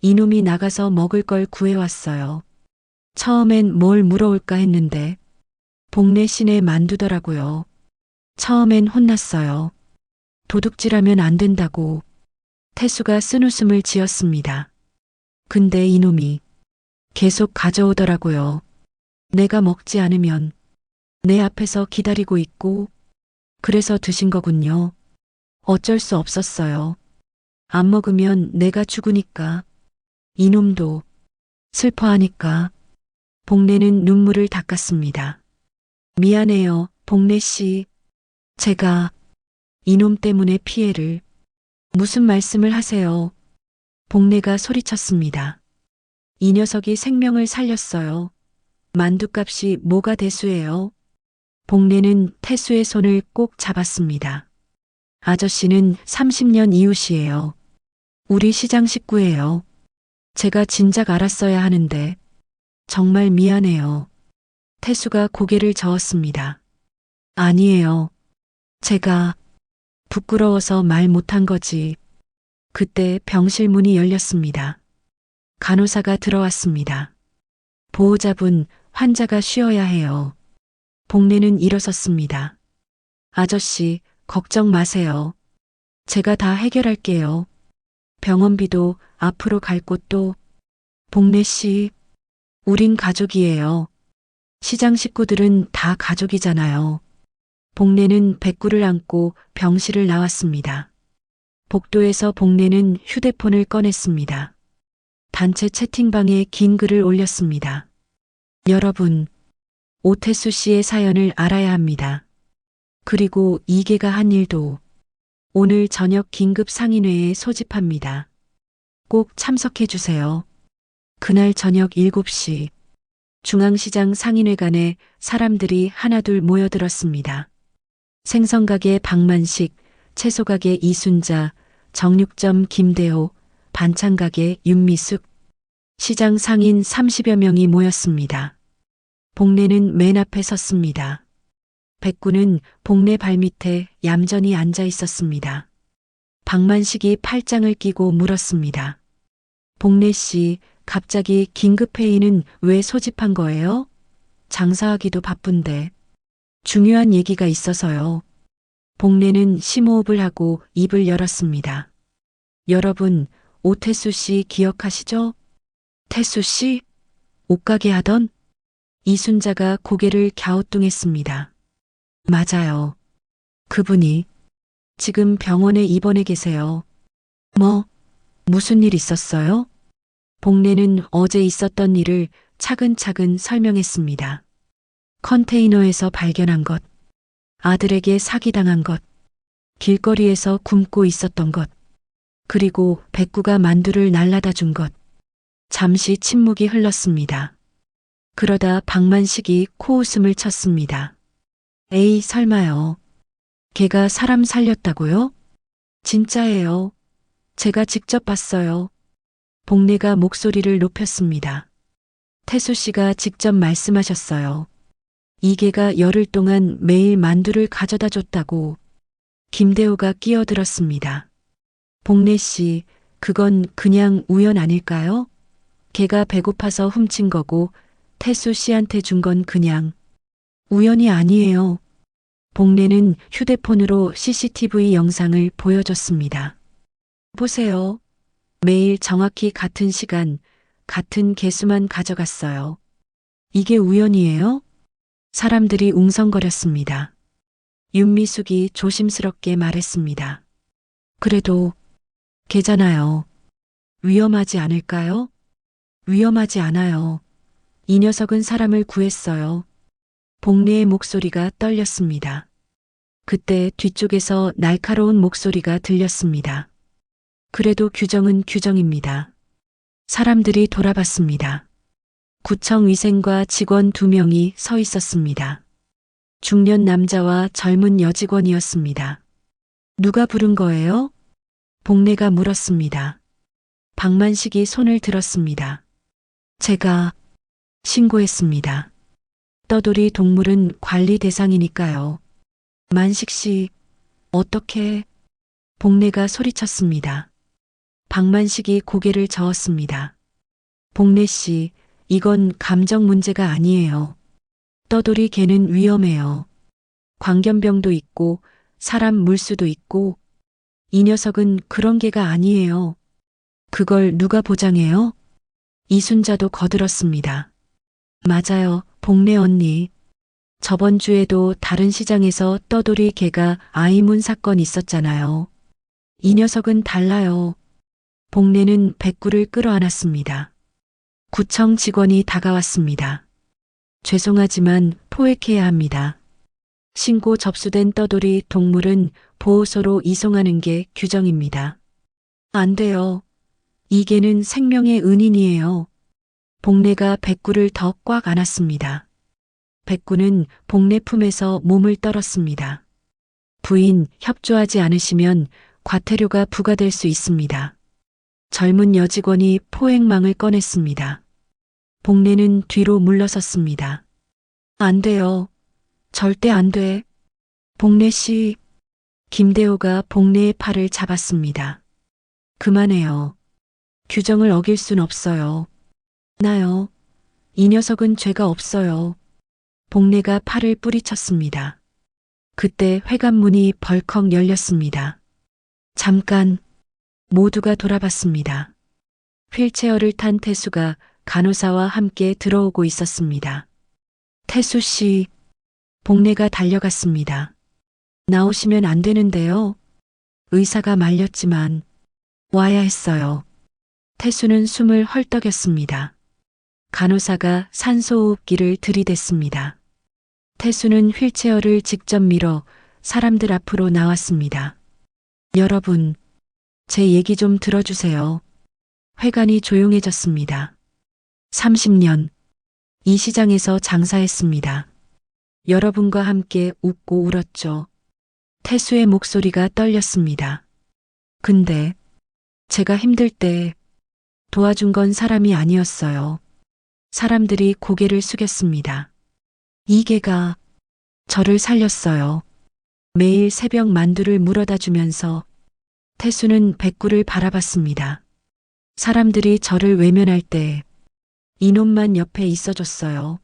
이놈이 나가서 먹을 걸 구해왔어요. 처음엔 뭘 물어올까 했는데 복례 씨네 만두더라고요. 처음엔 혼났어요. 도둑질하면 안 된다고. 태수가 쓴웃음을 지었습니다. 근데 이놈이 계속 가져오더라고요. 내가 먹지 않으면 내 앞에서 기다리고 있고 그래서 드신 거군요. 어쩔 수 없었어요. 안 먹으면 내가 죽으니까. 이놈도 슬퍼하니까. 복례는 눈물을 닦았습니다. 미안해요, 복례 씨. 제가 이놈 때문에 피해를. 무슨 말씀을 하세요? 복례가 소리쳤습니다. 이 녀석이 생명을 살렸어요. 만두값이 뭐가 대수예요? 복례는 태수의 손을 꼭 잡았습니다. 아저씨는 30년 이웃이에요. 우리 시장 식구예요. 제가 진작 알았어야 하는데 정말 미안해요. 태수가 고개를 저었습니다. 아니에요. 제가 부끄러워서 말 못한 거지. 그때 병실 문이 열렸습니다. 간호사가 들어왔습니다. 보호자분, 환자가 쉬어야 해요. 복례는 일어섰습니다. 아저씨, 걱정 마세요. 제가 다 해결할게요. 병원비도 앞으로 갈 곳도. 복례 씨, 우린 가족이에요. 시장 식구들은 다 가족이잖아요. 복례는 백구를 안고 병실을 나왔습니다. 복도에서 복례는 휴대폰을 꺼냈습니다. 단체 채팅방에 긴 글을 올렸습니다. 여러분, 오태수 씨의 사연을 알아야 합니다. 그리고 이계가 한 일도 오늘 저녁 긴급 상인회에 소집합니다. 꼭 참석해 주세요. 그날 저녁 7시 중앙시장 상인회관에 사람들이 하나둘 모여들었습니다. 생선가게 박만식, 채소가게 이순자, 정육점 김대호, 반찬가게 윤미숙, 시장 상인 30여 명이 모였습니다. 복례는 맨 앞에 섰습니다. 백구는 복례 발밑에 얌전히 앉아 있었습니다. 박만식이 팔짱을 끼고 물었습니다. 복례 씨, 갑자기 긴급회의는 왜 소집한 거예요? 장사하기도 바쁜데. 중요한 얘기가 있어서요. 복례는 심호흡을 하고 입을 열었습니다. 여러분, 오태수 씨 기억하시죠? 태수 씨? 옷가게 하던? 이순자가 고개를 갸우뚱했습니다. 맞아요. 그분이 지금 병원에 입원해 계세요. 뭐, 무슨 일 있었어요? 복례는 어제 있었던 일을 차근차근 설명했습니다. 컨테이너에서 발견한 것, 아들에게 사기당한 것, 길거리에서 굶고 있었던 것, 그리고 백구가 만두를 날라다 준 것. 잠시 침묵이 흘렀습니다. 그러다 박만식이 코웃음을 쳤습니다. 에이, 설마요. 걔가 사람 살렸다고요? 진짜예요. 제가 직접 봤어요. 복례가 목소리를 높였습니다. 태수 씨가 직접 말씀하셨어요. 이계가 열흘 동안 매일 만두를 가져다 줬다고. 김대호가 끼어들었습니다. 복례 씨, 그건 그냥 우연 아닐까요? 걔가 배고파서 훔친 거고 태수 씨한테 준 건 그냥 우연이 아니에요. 복례는 휴대폰으로 CCTV 영상을 보여줬습니다. 보세요. 매일 정확히 같은 시간, 같은 개수만 가져갔어요. 이게 우연이에요? 사람들이 웅성거렸습니다. 윤미숙이 조심스럽게 말했습니다. 그래도 걔잖아요. 위험하지 않을까요? 위험하지 않아요. 이 녀석은 사람을 구했어요. 복례의 목소리가 떨렸습니다. 그때 뒤쪽에서 날카로운 목소리가 들렸습니다. 그래도 규정은 규정입니다. 사람들이 돌아봤습니다. 구청 위생과 직원 2명이 서 있었습니다. 중년 남자와 젊은 여직원이었습니다. 누가 부른 거예요? 복례가 물었습니다. 박만식이 손을 들었습니다. 제가 신고했습니다. 떠돌이 동물은 관리 대상이니까요. 만식 씨, 어떻게? 복례가 소리쳤습니다. 박만식이 고개를 저었습니다. 복례 씨, 이건 감정 문제가 아니에요. 떠돌이 개는 위험해요. 광견병도 있고 사람 물수도 있고 이 녀석은 그런 개가 아니에요. 그걸 누가 보장해요? 이순자도 거들었습니다. 맞아요, 복례 언니. 저번 주에도 다른 시장에서 떠돌이 개가 아이문 사건 있었잖아요. 이 녀석은 달라요. 복례는 백구를 끌어안았습니다. 구청 직원이 다가왔습니다. 죄송하지만 포획해야 합니다. 신고 접수된 떠돌이 동물은 보호소로 이송하는 게 규정입니다. 안 돼요. 이 개는 생명의 은인이에요. 복례가 백구를 더 꽉 안았습니다. 백구는 복례 품에서 몸을 떨었습니다. 부인, 협조하지 않으시면 과태료가 부과될 수 있습니다. 젊은 여직원이 포획망을 꺼냈습니다. 복례는 뒤로 물러섰습니다. 안 돼요. 절대 안 돼. 복례 씨. 김대호가 복례의 팔을 잡았습니다. 그만해요. 규정을 어길 순 없어요. 나요. 이 녀석은 죄가 없어요. 복례가 팔을 뿌리쳤습니다. 그때 회관문이 벌컥 열렸습니다. 잠깐. 모두가 돌아봤습니다. 휠체어를 탄 태수가 간호사와 함께 들어오고 있었습니다. 태수 씨. 복례가 달려갔습니다. 나오시면 안 되는데요. 의사가 말렸지만 와야 했어요. 태수는 숨을 헐떡였습니다. 간호사가 산소호흡기를 들이댔습니다. 태수는 휠체어를 직접 밀어 사람들 앞으로 나왔습니다. 여러분, 제 얘기 좀 들어주세요. 회관이 조용해졌습니다. 30년. 이 시장에서 장사했습니다. 여러분과 함께 웃고 울었죠. 태수의 목소리가 떨렸습니다. 근데 제가 힘들 때 도와준 건 사람이 아니었어요. 사람들이 고개를 숙였습니다. 이 개가 저를 살렸어요. 매일 새벽 만두를 물어다 주면서 태수는 백구를 바라봤습니다. 사람들이 저를 외면할 때 이놈만 옆에 있어줬어요.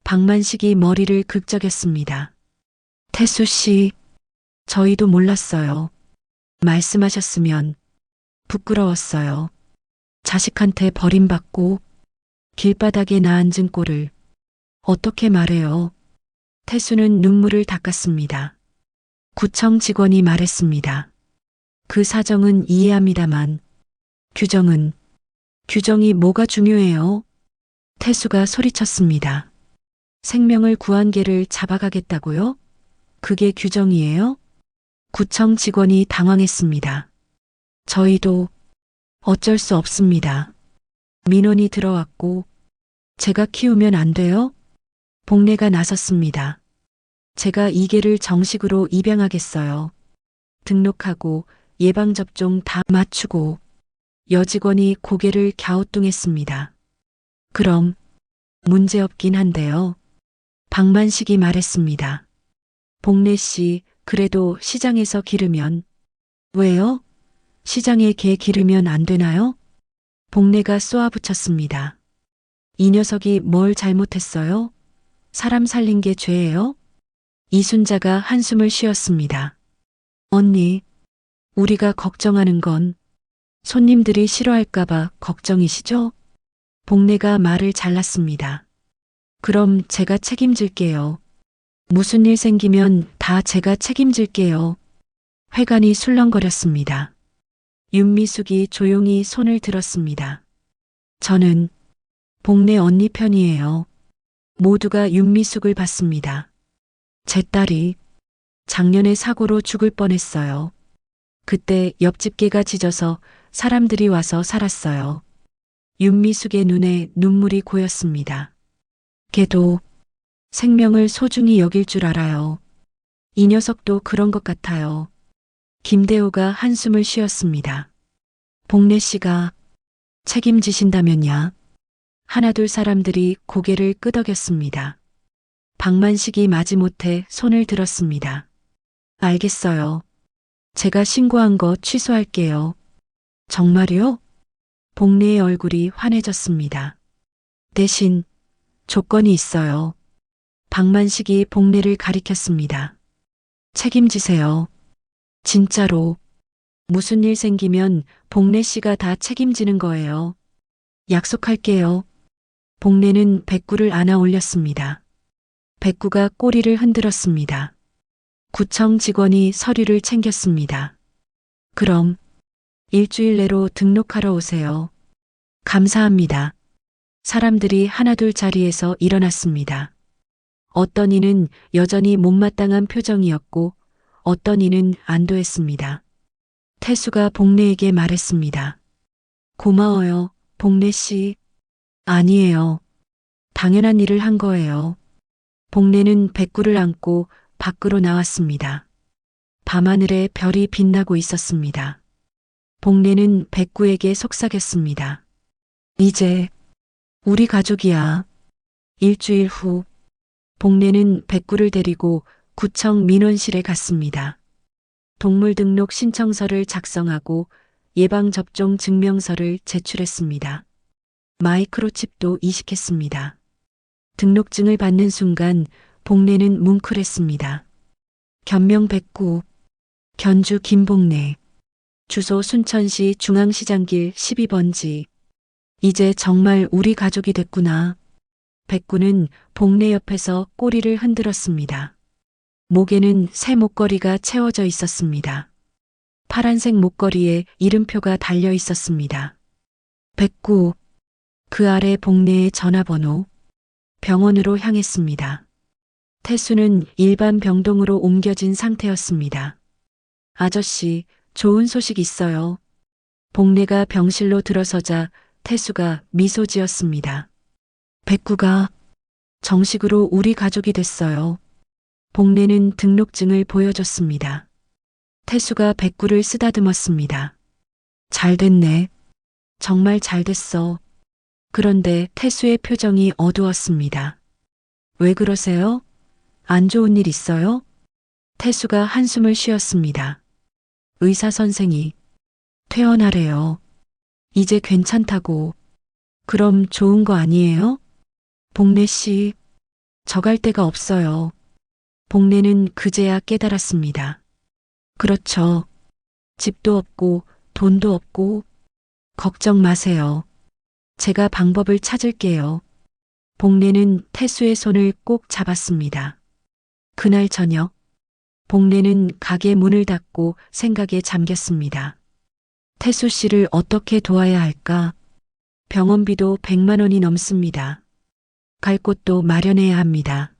박만식이 머리를 극적였습니다. 태수 씨, 저희도 몰랐어요. 말씀하셨으면 부끄러웠어요. 자식한테 버림받고 길바닥에 나앉은 꼴을 어떻게 말해요? 태수는 눈물을 닦았습니다. 구청 직원이 말했습니다. 그 사정은 이해합니다만 규정이 뭐가 중요해요? 태수가 소리쳤습니다. 생명을 구한 개를 잡아가겠다고요? 그게 규정이에요? 구청 직원이 당황했습니다. 저희도 어쩔 수 없습니다. 민원이 들어왔고 제가 키우면 안 돼요? 복례가 나섰습니다. 제가 이 개를 정식으로 입양하겠어요. 등록하고 예방접종 다 맞추고 여직원이 고개를 갸우뚱했습니다. 그럼 문제없긴 한데요. 박만식이 말했습니다. 복례 씨, 그래도 시장에서 기르면. 왜요? 시장에 개 기르면 안 되나요? 복례가 쏘아붙였습니다. 이 녀석이 뭘 잘못했어요? 사람 살린 게 죄예요? 이순자가 한숨을 쉬었습니다. 언니, 우리가 걱정하는 건 손님들이 싫어할까봐 걱정이시죠? 복례가 말을 잘랐습니다. 그럼 제가 책임질게요. 무슨 일 생기면 다 제가 책임질게요. 회관이 술렁거렸습니다. 윤미숙이 조용히 손을 들었습니다. 저는 복례 언니 편이에요. 모두가 윤미숙을 봤습니다. 제 딸이 작년에 사고로 죽을 뻔했어요. 그때 옆집 개가 짖어서 사람들이 와서 살았어요. 윤미숙의 눈에 눈물이 고였습니다. 걔도 생명을 소중히 여길 줄 알아요. 이 녀석도 그런 것 같아요. 김대호가 한숨을 쉬었습니다. 복례 씨가 책임지신다면야. 하나둘 사람들이 고개를 끄덕였습니다. 박만식이 마지못해 손을 들었습니다. 알겠어요. 제가 신고한 거 취소할게요. 정말요? 복례의 얼굴이 환해졌습니다. 대신 조건이 있어요. 박만식이 복례를 가리켰습니다. 책임지세요. 진짜로. 무슨 일 생기면 복례 씨가 다 책임지는 거예요. 약속할게요. 복례는 백구를 안아 올렸습니다. 백구가 꼬리를 흔들었습니다. 구청 직원이 서류를 챙겼습니다. 그럼 일주일 내로 등록하러 오세요. 감사합니다. 사람들이 하나둘 자리에서 일어났습니다. 어떤 이는 여전히 못마땅한 표정이었고 어떤 이는 안도했습니다. 태수가 복례에게 말했습니다. 고마워요, 복례 씨. 아니에요. 당연한 일을 한 거예요. 복례는 백구를 안고 밖으로 나왔습니다. 밤하늘에 별이 빛나고 있었습니다. 복례는 백구에게 속삭였습니다. 이제 우리 가족이야. 일주일 후 복례는 백구를 데리고 구청 민원실에 갔습니다. 동물등록 신청서를 작성하고 예방접종 증명서를 제출했습니다. 마이크로칩도 이식했습니다. 등록증을 받는 순간 복례는 뭉클했습니다. 견명 백구, 견주 김복례, 주소 순천시 중앙시장길 12번지. 이제 정말 우리 가족이 됐구나. 백구는 복례 옆에서 꼬리를 흔들었습니다. 목에는 새 목걸이가 채워져 있었습니다. 파란색 목걸이에 이름표가 달려 있었습니다. 백구, 그 아래 복례의 전화번호. 병원으로 향했습니다. 태수는 일반 병동으로 옮겨진 상태였습니다. 아저씨, 좋은 소식 있어요. 복례가 병실로 들어서자 태수가 미소 지었습니다. 백구가 정식으로 우리 가족이 됐어요. 복례는 등록증을 보여줬습니다. 태수가 백구를 쓰다듬었습니다. 잘 됐네. 정말 잘 됐어. 그런데 태수의 표정이 어두웠습니다. 왜 그러세요? 안 좋은 일 있어요? 태수가 한숨을 쉬었습니다. 의사 선생이 퇴원하래요. 이제 괜찮다고. 그럼 좋은 거 아니에요? 복례 씨, 저 갈 데가 없어요. 복례는 그제야 깨달았습니다. 그렇죠. 집도 없고 돈도 없고 걱정 마세요. 제가 방법을 찾을게요. 복례는 태수의 손을 꼭 잡았습니다. 그날 저녁 복례는 가게 문을 닫고 생각에 잠겼습니다. 태수 씨를 어떻게 도와야 할까? 병원비도 100만 원이 넘습니다. 갈 곳도 마련해야 합니다.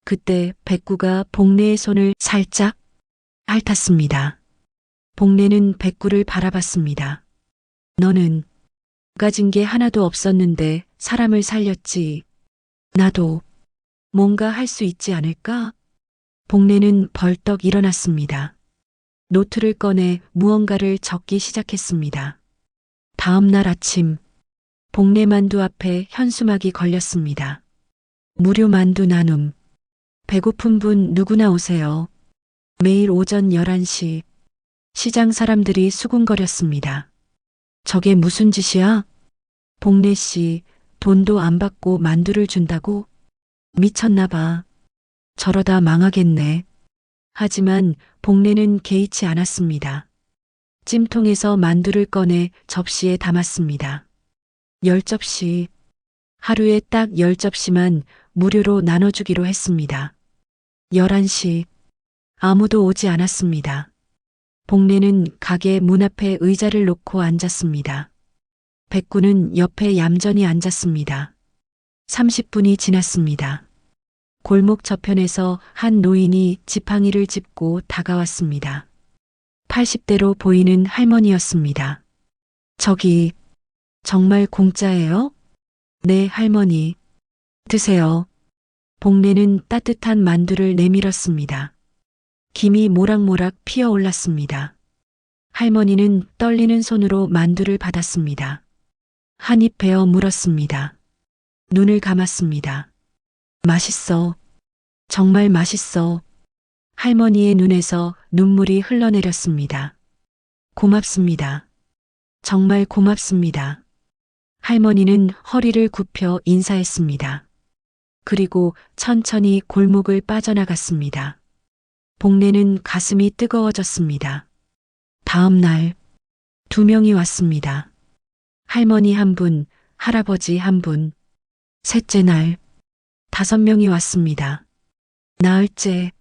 그때 백구가 복례의 손을 살짝 핥았습니다. 복례는 백구를 바라봤습니다. 너는 가진 게 하나도 없었는데 사람을 살렸지. 나도 뭔가 할 수 있지 않을까? 복례는 벌떡 일어났습니다. 노트를 꺼내 무언가를 적기 시작했습니다. 다음 날 아침 복례 만두 앞에 현수막이 걸렸습니다. 무료 만두 나눔. 배고픈 분 누구나 오세요. 매일 오전 11시. 시장 사람들이 수군거렸습니다. 저게 무슨 짓이야? 복례 씨, 돈도 안 받고 만두를 준다고? 미쳤나 봐. 저러다 망하겠네. 하지만 복례는 개의치 않았습니다. 찜통에서 만두를 꺼내 접시에 담았습니다. 10접시. 하루에 딱 10접시만 무료로 나눠주기로 했습니다. 11시. 아무도 오지 않았습니다. 복례는 가게 문 앞에 의자를 놓고 앉았습니다. 백구는 옆에 얌전히 앉았습니다. 30분이 지났습니다. 골목 저편에서 한 노인이 지팡이를 짚고 다가왔습니다. 80대로 보이는 할머니였습니다. 저기, 정말 공짜예요? 네, 할머니. 드세요. 복례는 따뜻한 만두를 내밀었습니다. 김이 모락모락 피어올랐습니다. 할머니는 떨리는 손으로 만두를 받았습니다. 한 입 베어 물었습니다. 눈을 감았습니다. 맛있어. 정말 맛있어. 할머니의 눈에서 눈물이 흘러내렸습니다. 고맙습니다. 정말 고맙습니다. 할머니는 허리를 굽혀 인사했습니다. 그리고 천천히 골목을 빠져나갔습니다. 복례는 가슴이 뜨거워졌습니다. 다음 날 2명이 왔습니다. 할머니 한 분, 할아버지 한 분. 셋째 날 5명이 왔습니다. 나흘째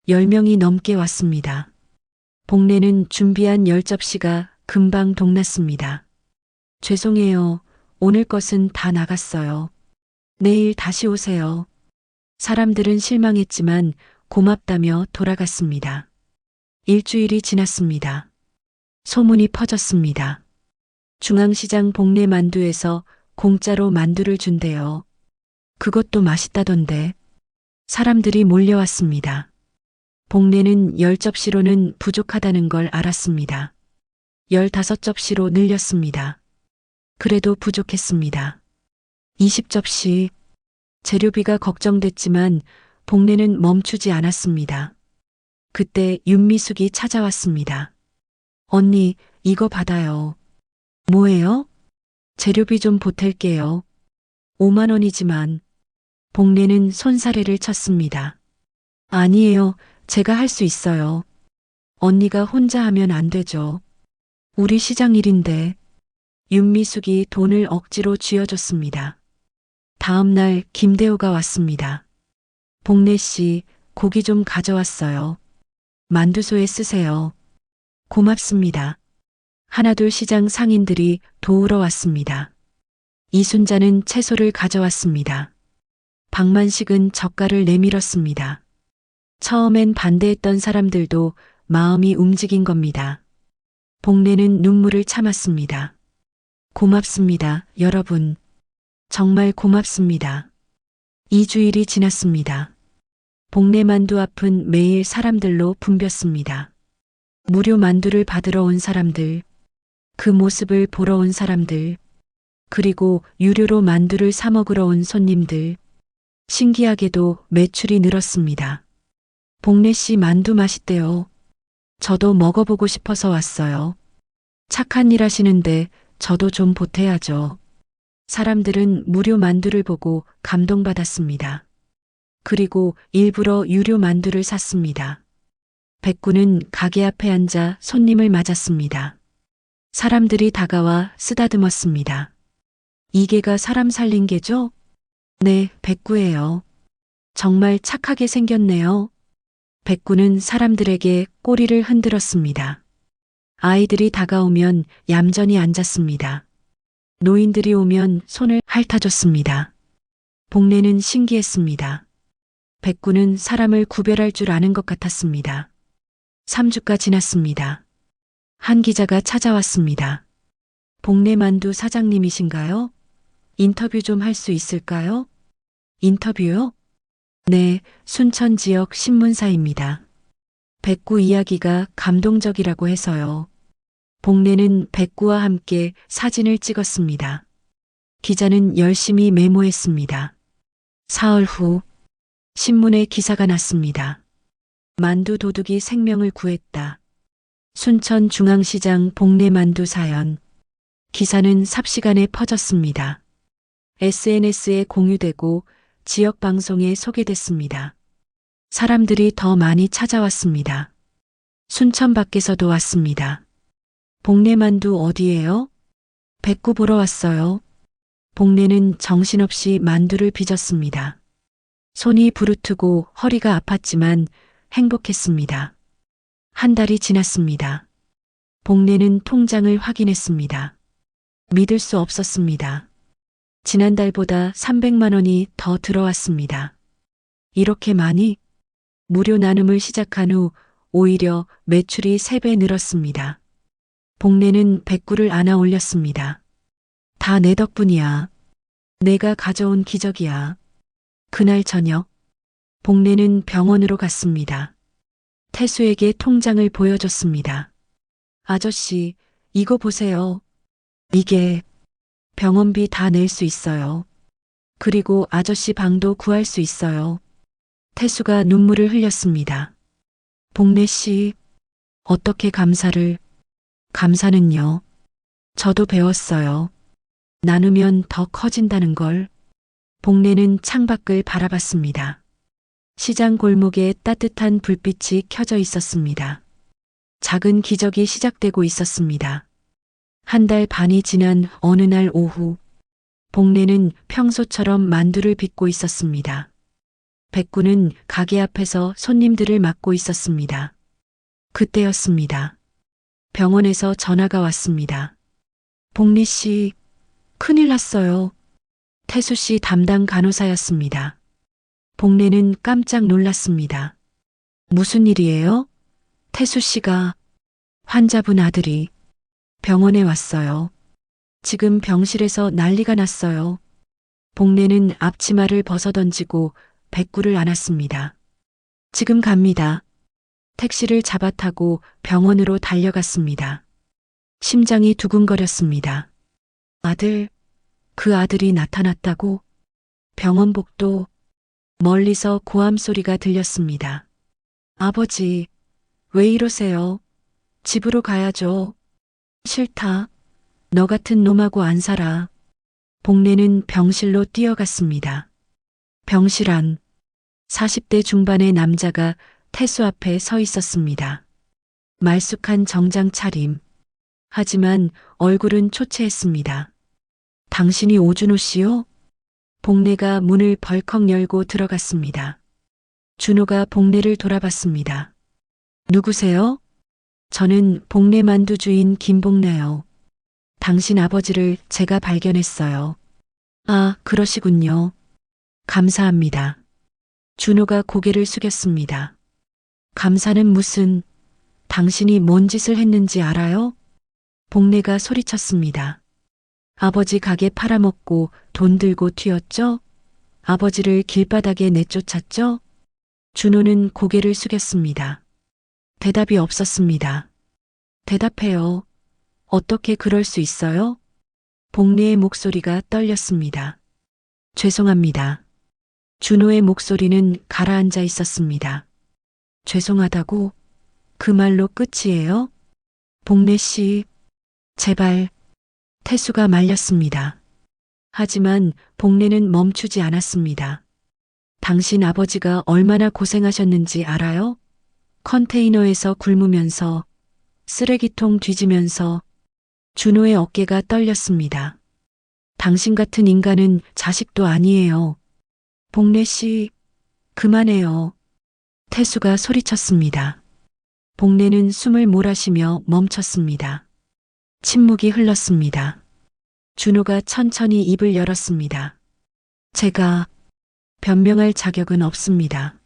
10명이 넘게 왔습니다. 복례는 준비한 10접시가 금방 동났습니다. 죄송해요. 오늘 것은 다 나갔어요. 내일 다시 오세요. 사람들은 실망했지만 고맙다며 돌아갔습니다. 일주일이 지났습니다. 소문이 퍼졌습니다. 중앙시장 복례 만두에서 공짜로 만두를 준대요. 그것도 맛있다던데. 사람들이 몰려왔습니다. 복례는 10접시로는 부족하다는 걸 알았습니다. 15접시로 늘렸습니다. 그래도 부족했습니다. 20접시. 재료비가 걱정됐지만 복례는 멈추지 않았습니다. 그때 윤미숙이 찾아왔습니다. 언니, 이거 받아요. 뭐예요? 재료비 좀 보탤게요. 5만 원이지만. 복례는 손사래를 쳤습니다. 아니에요. 제가 할 수 있어요. 언니가 혼자 하면 안 되죠. 우리 시장 일인데. 윤미숙이 돈을 억지로 쥐어줬습니다. 다음 날 김대호가 왔습니다. 복례 씨, 고기 좀 가져왔어요. 만두소에 쓰세요. 고맙습니다. 하나둘 시장 상인들이 도우러 왔습니다. 이순자는 채소를 가져왔습니다. 박만식은 젓갈을 내밀었습니다. 처음엔 반대했던 사람들도 마음이 움직인 겁니다. 복례는 눈물을 참았습니다. 고맙습니다, 여러분. 정말 고맙습니다. 2주일이 지났습니다. 복례 만두 앞은 매일 사람들로 붐볐습니다. 무료 만두를 받으러 온 사람들, 그 모습을 보러 온 사람들, 그리고 유료로 만두를 사 먹으러 온 손님들. 신기하게도 매출이 늘었습니다. 복례 씨 만두 맛있대요. 저도 먹어보고 싶어서 왔어요. 착한 일 하시는데 저도 좀 보태야죠. 사람들은 무료 만두를 보고 감동받았습니다. 그리고 일부러 유료 만두를 샀습니다. 백구는 가게 앞에 앉아 손님을 맞았습니다. 사람들이 다가와 쓰다듬었습니다. 이 개가 사람 살린 개죠? 네, 백구예요. 정말 착하게 생겼네요. 백구는 사람들에게 꼬리를 흔들었습니다. 아이들이 다가오면 얌전히 앉았습니다. 노인들이 오면 손을 핥아줬습니다. 복내는 신기했습니다. 백구는 사람을 구별할 줄 아는 것 같았습니다. 3주가 지났습니다. 한 기자가 찾아왔습니다. 복내 만두 사장님이신가요? 인터뷰 좀 할 수 있을까요? 인터뷰요? 네, 순천 지역 신문사입니다. 백구 이야기가 감동적이라고 해서요. 복내는 백구와 함께 사진을 찍었습니다. 기자는 열심히 메모했습니다. 사흘 후 신문에 기사가 났습니다. 만두 도둑이 생명을 구했다. 순천 중앙시장 복내 만두 사연. 기사는 삽시간에 퍼졌습니다. SNS에 공유되고 지역 방송에 소개됐습니다. 사람들이 더 많이 찾아왔습니다. 순천 밖에서도 왔습니다. 복내 만두 어디예요? 백구 보러 왔어요. 복내는 정신없이 만두를 빚었습니다. 손이 부르트고 허리가 아팠지만 행복했습니다. 한 달이 지났습니다. 복내는 통장을 확인했습니다. 믿을 수 없었습니다. 지난달보다 300만 원이 더 들어왔습니다. 이렇게 많이? 무료 나눔을 시작한 후 오히려 매출이 3배 늘었습니다. 복내는 백구를 안아 올렸습니다. 다 내 덕분이야. 내가 가져온 기적이야. 그날 저녁, 복내는 병원으로 갔습니다. 태수에게 통장을 보여줬습니다. 아저씨, 이거 보세요. 이게 병원비 다 낼 수 있어요. 그리고 아저씨 방도 구할 수 있어요. 태수가 눈물을 흘렸습니다. 복내 씨, 어떻게 감사를? 감사는요. 저도 배웠어요. 나누면 더 커진다는 걸. 복내는 창밖을 바라봤습니다. 시장 골목에 따뜻한 불빛이 켜져 있었습니다. 작은 기적이 시작되고 있었습니다. 한 달 반이 지난 어느 날 오후, 복내는 평소처럼 만두를 빚고 있었습니다. 백구는 가게 앞에서 손님들을 맞고 있었습니다. 그때였습니다. 병원에서 전화가 왔습니다. 복내 씨, 큰일 났어요. 태수 씨 담당 간호사였습니다. 복내는 깜짝 놀랐습니다. 무슨 일이에요? 태수 씨가 환자분 아들이 병원에 왔어요. 지금 병실에서 난리가 났어요. 복내는 앞치마를 벗어던지고 백구를 안았습니다. 지금 갑니다. 택시를 잡아 타고 병원으로 달려갔습니다. 심장이 두근거렸습니다. 아들, 그 아들이 나타났다고? 병원 복도, 멀리서 고함 소리가 들렸습니다. 아버지, 왜 이러세요? 집으로 가야죠. 싫다. 너 같은 놈하고 안 살아. 복내는 병실로 뛰어갔습니다. 병실 안, 40대 중반의 남자가 태수 앞에 서 있었습니다. 말쑥한 정장 차림. 하지만 얼굴은 초췌했습니다. 당신이 오준호 씨요? 복내가 문을 벌컥 열고 들어갔습니다. 준호가 복내를 돌아봤습니다. 누구세요? 저는 복내 만두 주인 김복내요. 당신 아버지를 제가 발견했어요. 아, 그러시군요. 감사합니다. 준호가 고개를 숙였습니다. 감사는 무슨, 당신이 뭔 짓을 했는지 알아요? 복내가 소리쳤습니다. 아버지 가게 팔아먹고 돈 들고 튀었죠? 아버지를 길바닥에 내쫓았죠? 준호는 고개를 숙였습니다. 대답이 없었습니다. 대답해요. 어떻게 그럴 수 있어요? 복내의 목소리가 떨렸습니다. 죄송합니다. 준호의 목소리는 가라앉아 있었습니다. 죄송하다고? 그 말로 끝이에요? 복내 씨, 제발. 태수가 말렸습니다. 하지만 복내는 멈추지 않았습니다. 당신 아버지가 얼마나 고생하셨는지 알아요? 컨테이너에서 굶으면서 쓰레기통 뒤지면서 준호의 어깨가 떨렸습니다. 당신 같은 인간은 자식도 아니에요. 복래 씨, 그만해요. 태수가 소리쳤습니다. 복래는 숨을 몰아쉬며 멈췄습니다. 침묵이 흘렀습니다. 준호가 천천히 입을 열었습니다. 제가 변명할 자격은 없습니다.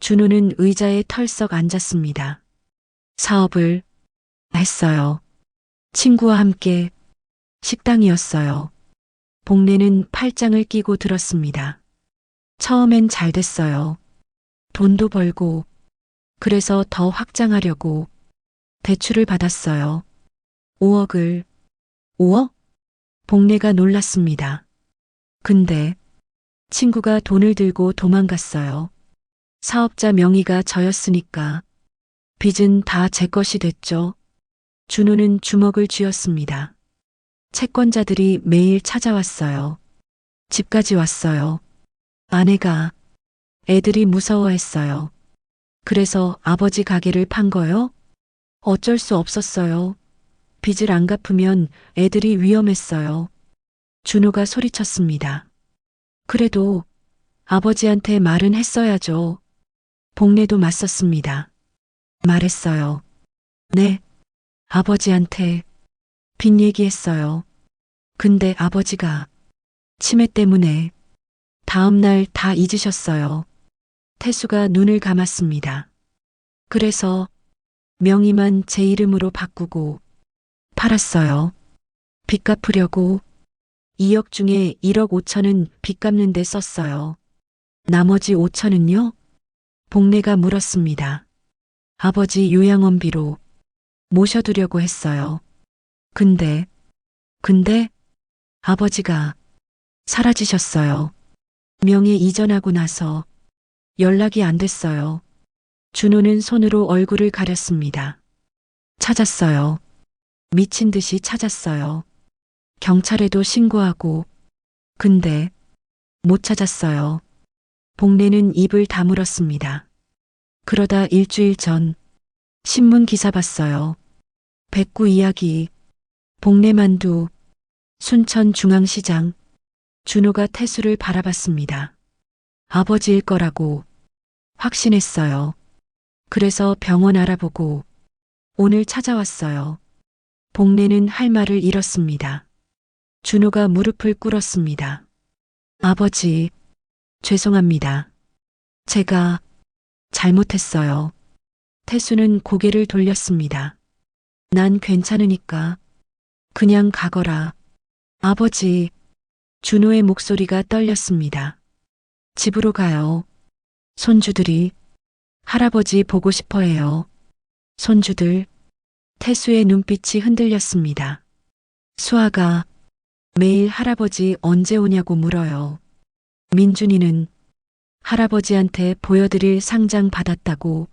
준호는 의자에 털썩 앉았습니다. 사업을 했어요. 친구와 함께 식당이었어요. 복래는 팔짱을 끼고 들었습니다. 처음엔 잘 됐어요. 돈도 벌고, 그래서 더 확장하려고 대출을 받았어요. 5억을. 5억? 복래가 놀랐습니다. 근데 친구가 돈을 들고 도망갔어요. 사업자 명의가 저였으니까 빚은 다 제 것이 됐죠. 준호는 주먹을 쥐었습니다. 채권자들이 매일 찾아왔어요. 집까지 왔어요. 아내가, 애들이 무서워했어요. 그래서 아버지 가게를 판 거요? 어쩔 수 없었어요. 빚을 안 갚으면 애들이 위험했어요. 준호가 소리쳤습니다. 그래도 아버지한테 말은 했어야죠. 복래도 맞섰습니다. 말했어요. 네, 아버지한테 빚 얘기했어요. 근데 아버지가 치매 때문에 다음날 다 잊으셨어요. 태수가 눈을 감았습니다. 그래서 명의만 제 이름으로 바꾸고 팔았어요. 빚 갚으려고 2억 중에 1억 5천은 빚 갚는 데 썼어요. 나머지 5천은요? 복래가 물었습니다. 아버지 요양원비로 모셔두려고 했어요. 근데 아버지가 사라지셨어요. 명예 이전하고 나서 연락이 안 됐어요. 준호는 손으로 얼굴을 가렸습니다. 찾았어요. 미친 듯이 찾았어요. 경찰에도 신고하고, 근데 못 찾았어요. 복래는 입을 다물었습니다. 그러다 일주일 전 신문 기사 봤어요. 백구 이야기, 복래 만두, 순천중앙시장. 준호가 태수를 바라봤습니다. 아버지일 거라고 확신했어요. 그래서 병원 알아보고 오늘 찾아왔어요. 복래는 할 말을 잃었습니다. 준호가 무릎을 꿇었습니다. 아버지, 죄송합니다. 제가 잘못했어요. 태수는 고개를 돌렸습니다. 난 괜찮으니까 그냥 가거라. 아버지, 준호의 목소리가 떨렸습니다. 집으로 가요. 손주들이 할아버지 보고 싶어 해요. 손주들. 태수의 눈빛이 흔들렸습니다. 수아가 매일 할아버지 언제 오냐고 물어요. 민준이는 할아버지한테 보여드릴 상장 받았다고.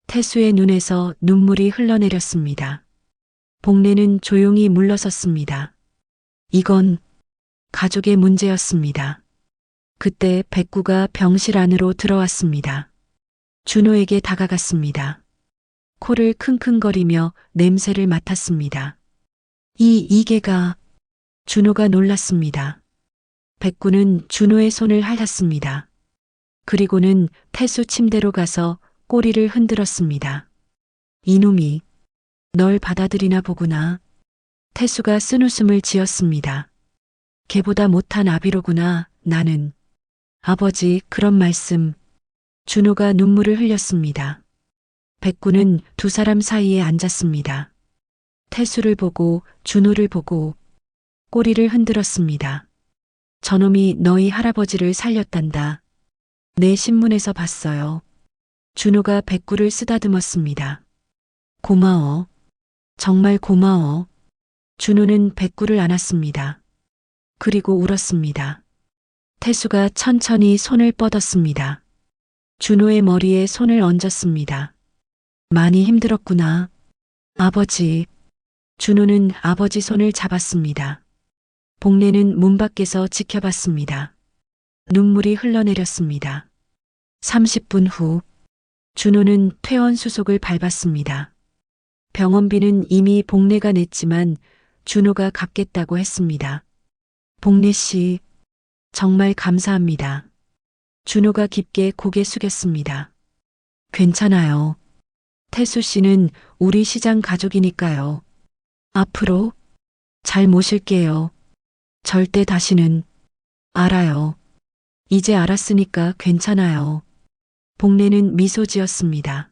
태수의 눈에서 눈물이 흘러내렸습니다. 복래는 조용히 물러섰습니다. 이건 가족의 문제였습니다. 그때 백구가 병실 안으로 들어왔습니다. 준호에게 다가갔습니다. 코를 킁킁거리며 냄새를 맡았습니다. 이개가. 준호가 놀랐습니다. 백구는 준호의 손을 핥았습니다. 그리고는 태수 침대로 가서 꼬리를 흔들었습니다. 이놈이 널 받아들이나 보구나. 태수가 쓴웃음을 지었습니다. 걔보다 못한 아비로구나, 나는. 아버지, 그런 말씀. 준호가 눈물을 흘렸습니다. 백구는 두 사람 사이에 앉았습니다. 태수를 보고 준호를 보고 꼬리를 흔들었습니다. 저놈이 너희 할아버지를 살렸단다. 내 신문에서 봤어요. 준호가 백구를 쓰다듬었습니다. 고마워. 정말 고마워. 준호는 백구를 안았습니다. 그리고 울었습니다. 태수가 천천히 손을 뻗었습니다. 준호의 머리에 손을 얹었습니다. 많이 힘들었구나. 아버지. 준호는 아버지 손을 잡았습니다. 복래는 문 밖에서 지켜봤습니다. 눈물이 흘러내렸습니다. 30분 후 준호는 퇴원 수속을 밟았습니다. 병원비는 이미 복례가 냈지만 준호가 갚겠다고 했습니다. 복례 씨, 정말 감사합니다. 준호가 깊게 고개 숙였습니다. 괜찮아요. 태수 씨는 우리 시장 가족이니까요. 앞으로 잘 모실게요. 절대 다시는. 알아요. 이제 알았으니까 괜찮아요. 복례는 미소 지었습니다.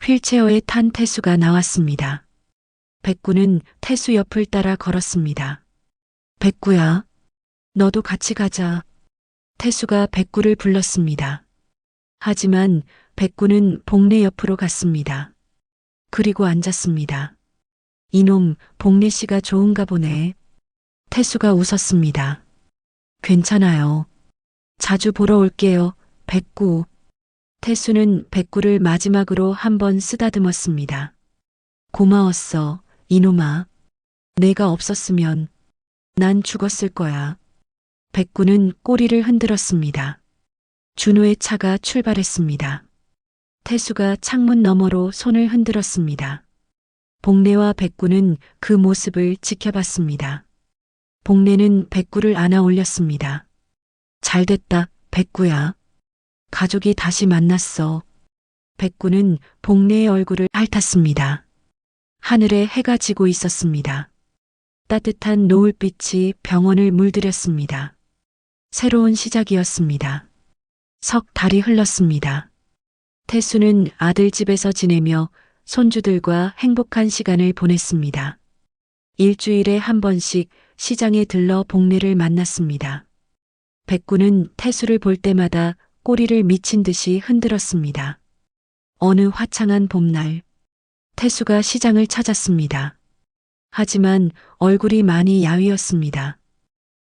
휠체어에 탄 태수가 나왔습니다. 백구는 태수 옆을 따라 걸었습니다. 백구야, 너도 같이 가자. 태수가 백구를 불렀습니다. 하지만 백구는 복례 옆으로 갔습니다. 그리고 앉았습니다. 이놈 복례 씨가 좋은가 보네. 태수가 웃었습니다. 괜찮아요. 자주 보러 올게요, 백구. 태수는 백구를 마지막으로 한번 쓰다듬었습니다. 고마웠어, 이놈아. 내가 없었으면 난 죽었을 거야. 백구는 꼬리를 흔들었습니다. 준호의 차가 출발했습니다. 태수가 창문 너머로 손을 흔들었습니다. 복례와 백구는 그 모습을 지켜봤습니다. 복례는 백구를 안아 올렸습니다. 잘됐다, 백구야. 가족이 다시 만났어. 백구는 복례의 얼굴을 핥았습니다. 하늘에 해가 지고 있었습니다. 따뜻한 노을빛이 병원을 물들였습니다. 새로운 시작이었습니다. 석 달이 흘렀습니다. 태수는 아들 집에서 지내며 손주들과 행복한 시간을 보냈습니다. 일주일에 한 번씩 시장에 들러 복례를 만났습니다. 백구는 태수를 볼 때마다 꼬리를 미친 듯이 흔들었습니다. 어느 화창한 봄날, 태수가 시장을 찾았습니다. 하지만 얼굴이 많이 야위었습니다.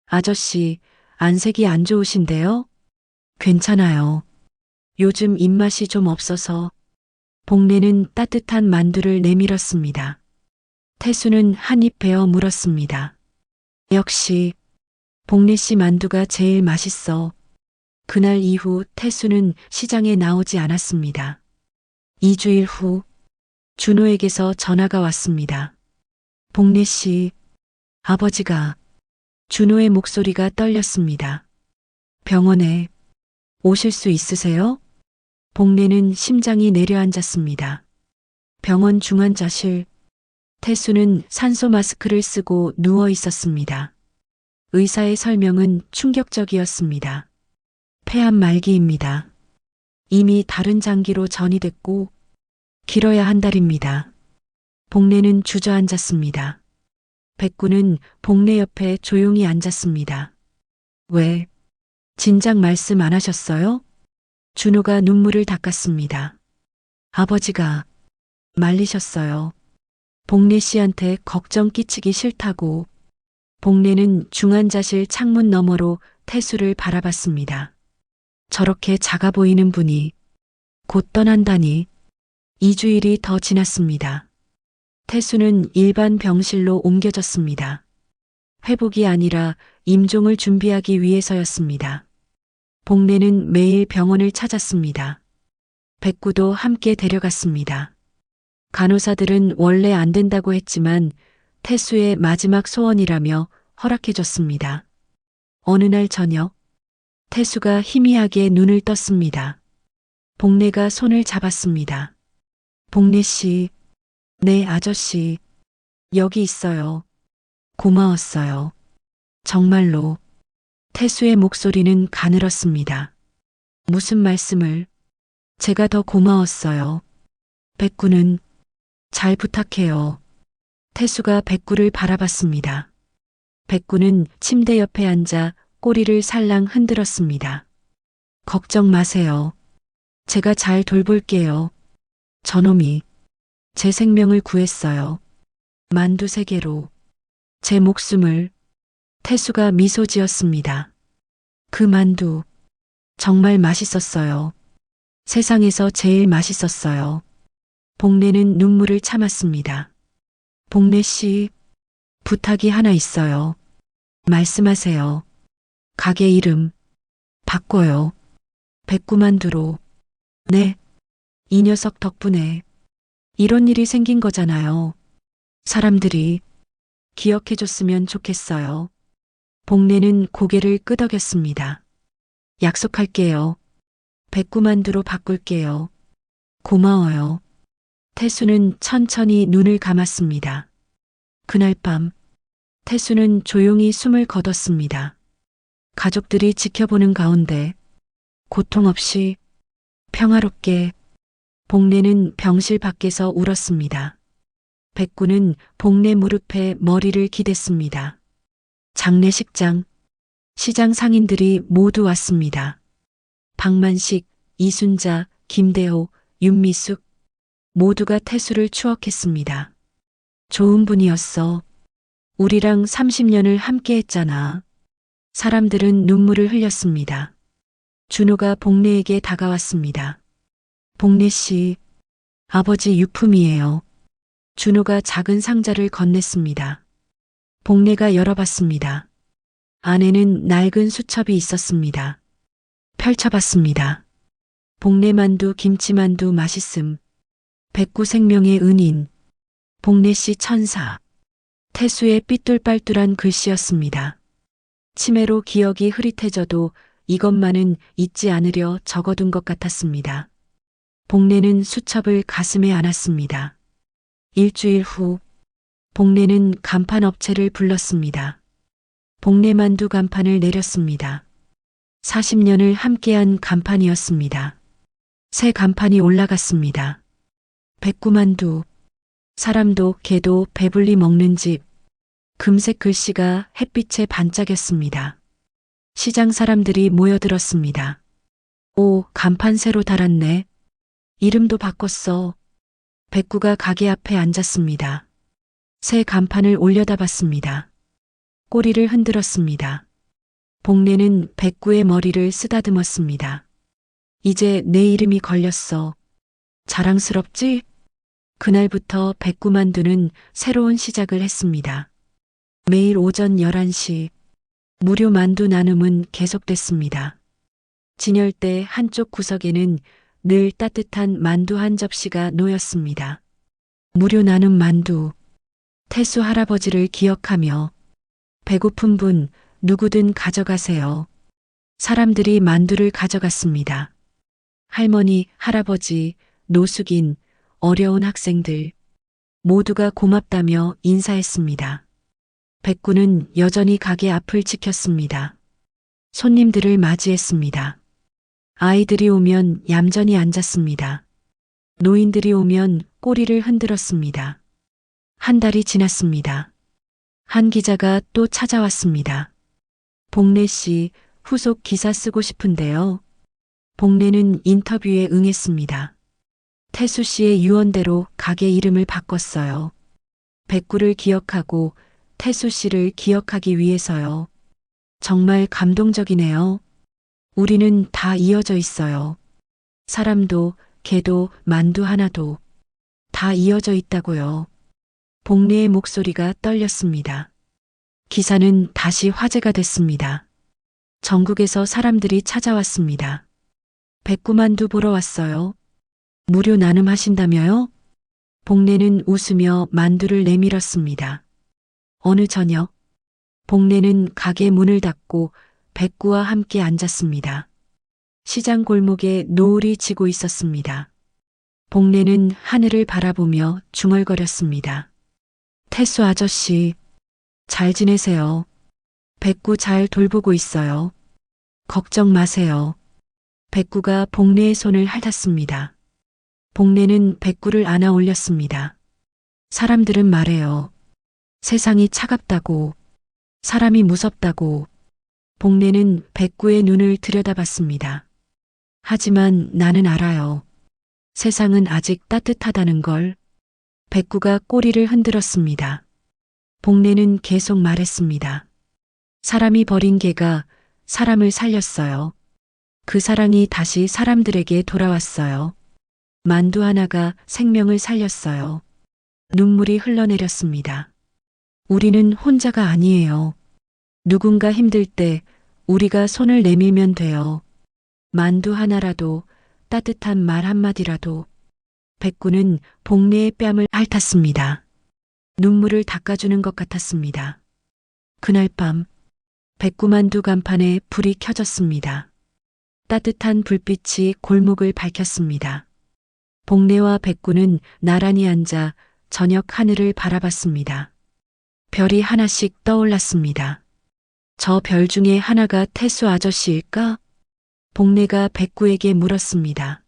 아저씨, 안색이 안 좋으신데요? 괜찮아요. 요즘 입맛이 좀 없어서. 복례는 따뜻한 만두를 내밀었습니다. 태수는 한 입 베어 물었습니다. 역시 복례 씨 만두가 제일 맛있어. 그날 이후 태수는 시장에 나오지 않았습니다. 2주일 후 준호에게서 전화가 왔습니다. 복례 씨, 아버지가. 준호의 목소리가 떨렸습니다. 병원에 오실 수 있으세요? 복례는 심장이 내려앉았습니다. 병원 중환자실. 태수는 산소 마스크를 쓰고 누워 있었습니다. 의사의 설명은 충격적이었습니다. 폐암 말기입니다. 이미 다른 장기로 전이됐고 길어야 한 달입니다. 복례는 주저앉았습니다. 백구는 복례 옆에 조용히 앉았습니다. 왜? 진작 말씀 안 하셨어요? 준호가 눈물을 닦았습니다. 아버지가 말리셨어요. 복례 씨한테 걱정 끼치기 싫다고. 복례는 중환자실 창문 너머로 태수를 바라봤습니다. 저렇게 작아 보이는 분이 곧 떠난다니. 2주일이 더 지났습니다. 태수는 일반 병실로 옮겨졌습니다. 회복이 아니라 임종을 준비하기 위해서였습니다. 복례는 매일 병원을 찾았습니다. 백구도 함께 데려갔습니다. 간호사들은 원래 안 된다고 했지만 태수의 마지막 소원이라며 허락해줬습니다. 어느 날 저녁, 태수가 희미하게 눈을 떴습니다. 복례가 손을 잡았습니다. 복례 씨, 네 아저씨, 여기 있어요. 고마웠어요. 정말로. 태수의 목소리는 가늘었습니다. 무슨 말씀을? 제가 더 고마웠어요. 백구는 잘 부탁해요. 태수가 백구를 바라봤습니다. 백구는 침대 옆에 앉아 꼬리를 살랑 흔들었습니다. 걱정 마세요. 제가 잘 돌볼게요. 저놈이 제 생명을 구했어요. 만두 3개로 제 목숨을. 태수가 미소 지었습니다. 그 만두 정말 맛있었어요. 세상에서 제일 맛있었어요. 복례는 눈물을 참았습니다. 복례 씨, 부탁이 하나 있어요. 말씀하세요. 가게 이름 바꿔요. 백구만두로. 네. 이 녀석 덕분에 이런 일이 생긴 거잖아요. 사람들이 기억해줬으면 좋겠어요. 복례는 고개를 끄덕였습니다. 약속할게요. 백구만두로 바꿀게요. 고마워요. 태수는 천천히 눈을 감았습니다. 그날 밤, 태수는 조용히 숨을 거뒀습니다. 가족들이 지켜보는 가운데 고통 없이 평화롭게 복례는 병실 밖에서 울었습니다. 백구는 복례 무릎에 머리를 기댔습니다. 장례식장, 시장 상인들이 모두 왔습니다. 박만식, 이순자, 김대호, 윤미숙 모두가 태수를 추억했습니다. 좋은 분이었어. 우리랑 30년을 함께 했잖아. 사람들은 눈물을 흘렸습니다. 준호가 복례에게 다가왔습니다. 복례 씨, 아버지 유품이에요. 준호가 작은 상자를 건넸습니다. 복례가 열어봤습니다. 안에는 낡은 수첩이 있었습니다. 펼쳐봤습니다. 복례만두, 김치만두 맛있음. 백구 생명의 은인. 복례 씨 천사. 태수의 삐뚤빨뚤한 글씨였습니다. 치매로 기억이 흐릿해져도 이것만은 잊지 않으려 적어둔 것 같았습니다. 복례는 수첩을 가슴에 안았습니다. 일주일 후, 복례는 간판업체를 불렀습니다. 복례만두 간판을 내렸습니다. 40년을 함께한 간판이었습니다. 새 간판이 올라갔습니다. 백구만두. 사람도 개도 배불리 먹는 집. 금색 글씨가 햇빛에 반짝였습니다. 시장 사람들이 모여들었습니다. 오, 간판 새로 달았네. 이름도 바꿨어. 백구가 가게 앞에 앉았습니다. 새 간판을 올려다봤습니다. 꼬리를 흔들었습니다. 복례는 백구의 머리를 쓰다듬었습니다. 이제 내 이름이 걸렸어. 자랑스럽지? 그날부터 백구만두는 새로운 시작을 했습니다. 매일 오전 11시 무료 만두 나눔은 계속됐습니다. 진열대 한쪽 구석에는 늘 따뜻한 만두 한 접시가 놓였습니다. 무료 나눔 만두. 태수 할아버지를 기억하며 배고픈 분 누구든 가져가세요. 사람들이 만두를 가져갔습니다. 할머니, 할아버지, 노숙인, 어려운 학생들 모두가 고맙다며 인사했습니다. 백구는 여전히 가게 앞을 지켰습니다. 손님들을 맞이했습니다. 아이들이 오면 얌전히 앉았습니다. 노인들이 오면 꼬리를 흔들었습니다. 한 달이 지났습니다. 한 기자가 또 찾아왔습니다. 복례 씨, 후속 기사 쓰고 싶은데요. 복례는 인터뷰에 응했습니다. 태수 씨의 유언대로 가게 이름을 바꿨어요. 백구를 기억하고 태수 씨를 기억하기 위해서요. 정말 감동적이네요. 우리는 다 이어져 있어요. 사람도, 개도, 만두 하나도 다 이어져 있다고요. 복례의 목소리가 떨렸습니다. 기사는 다시 화제가 됐습니다. 전국에서 사람들이 찾아왔습니다. 백구만두 보러 왔어요. 무료 나눔하신다며요? 복례는 웃으며 만두를 내밀었습니다. 어느 저녁, 복례는 가게 문을 닫고 백구와 함께 앉았습니다. 시장 골목에 노을이 지고 있었습니다. 복례는 하늘을 바라보며 중얼거렸습니다. 태수 아저씨, 잘 지내세요. 백구 잘 돌보고 있어요. 걱정 마세요. 백구가 복례의 손을 핥았습니다. 복례는 백구를 안아 올렸습니다. 사람들은 말해요. 세상이 차갑다고, 사람이 무섭다고. 복례는 백구의 눈을 들여다봤습니다. 하지만 나는 알아요. 세상은 아직 따뜻하다는 걸. 백구가 꼬리를 흔들었습니다. 복례는 계속 말했습니다. 사람이 버린 개가 사람을 살렸어요. 그 사랑이 다시 사람들에게 돌아왔어요. 만두 하나가 생명을 살렸어요. 눈물이 흘러내렸습니다. 우리는 혼자가 아니에요. 누군가 힘들 때 우리가 손을 내밀면 돼요. 만두 하나라도, 따뜻한 말 한마디라도. 백구는 복내의 뺨을 핥았습니다. 눈물을 닦아주는 것 같았습니다. 그날 밤, 백구만두 간판에 불이 켜졌습니다. 따뜻한 불빛이 골목을 밝혔습니다. 복내와 백구는 나란히 앉아 저녁 하늘을 바라봤습니다. 별이 하나씩 떠올랐습니다. 저 별 중에 하나가 태수 아저씨일까? 복내가 백구에게 물었습니다.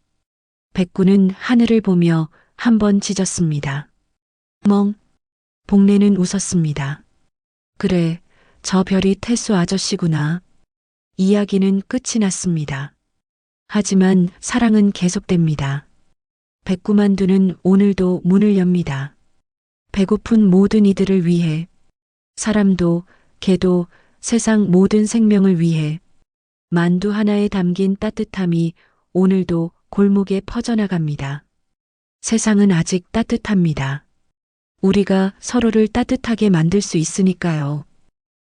백구는 하늘을 보며 한 번 짖었습니다. 멍. 복내는 웃었습니다. 그래, 저 별이 태수 아저씨구나. 이야기는 끝이 났습니다. 하지만 사랑은 계속됩니다. 백구만두는 오늘도 문을 엽니다. 배고픈 모든 이들을 위해, 사람도, 개도, 세상 모든 생명을 위해. 만두 하나에 담긴 따뜻함이 오늘도 골목에 퍼져나갑니다. 세상은 아직 따뜻합니다. 우리가 서로를 따뜻하게 만들 수 있으니까요.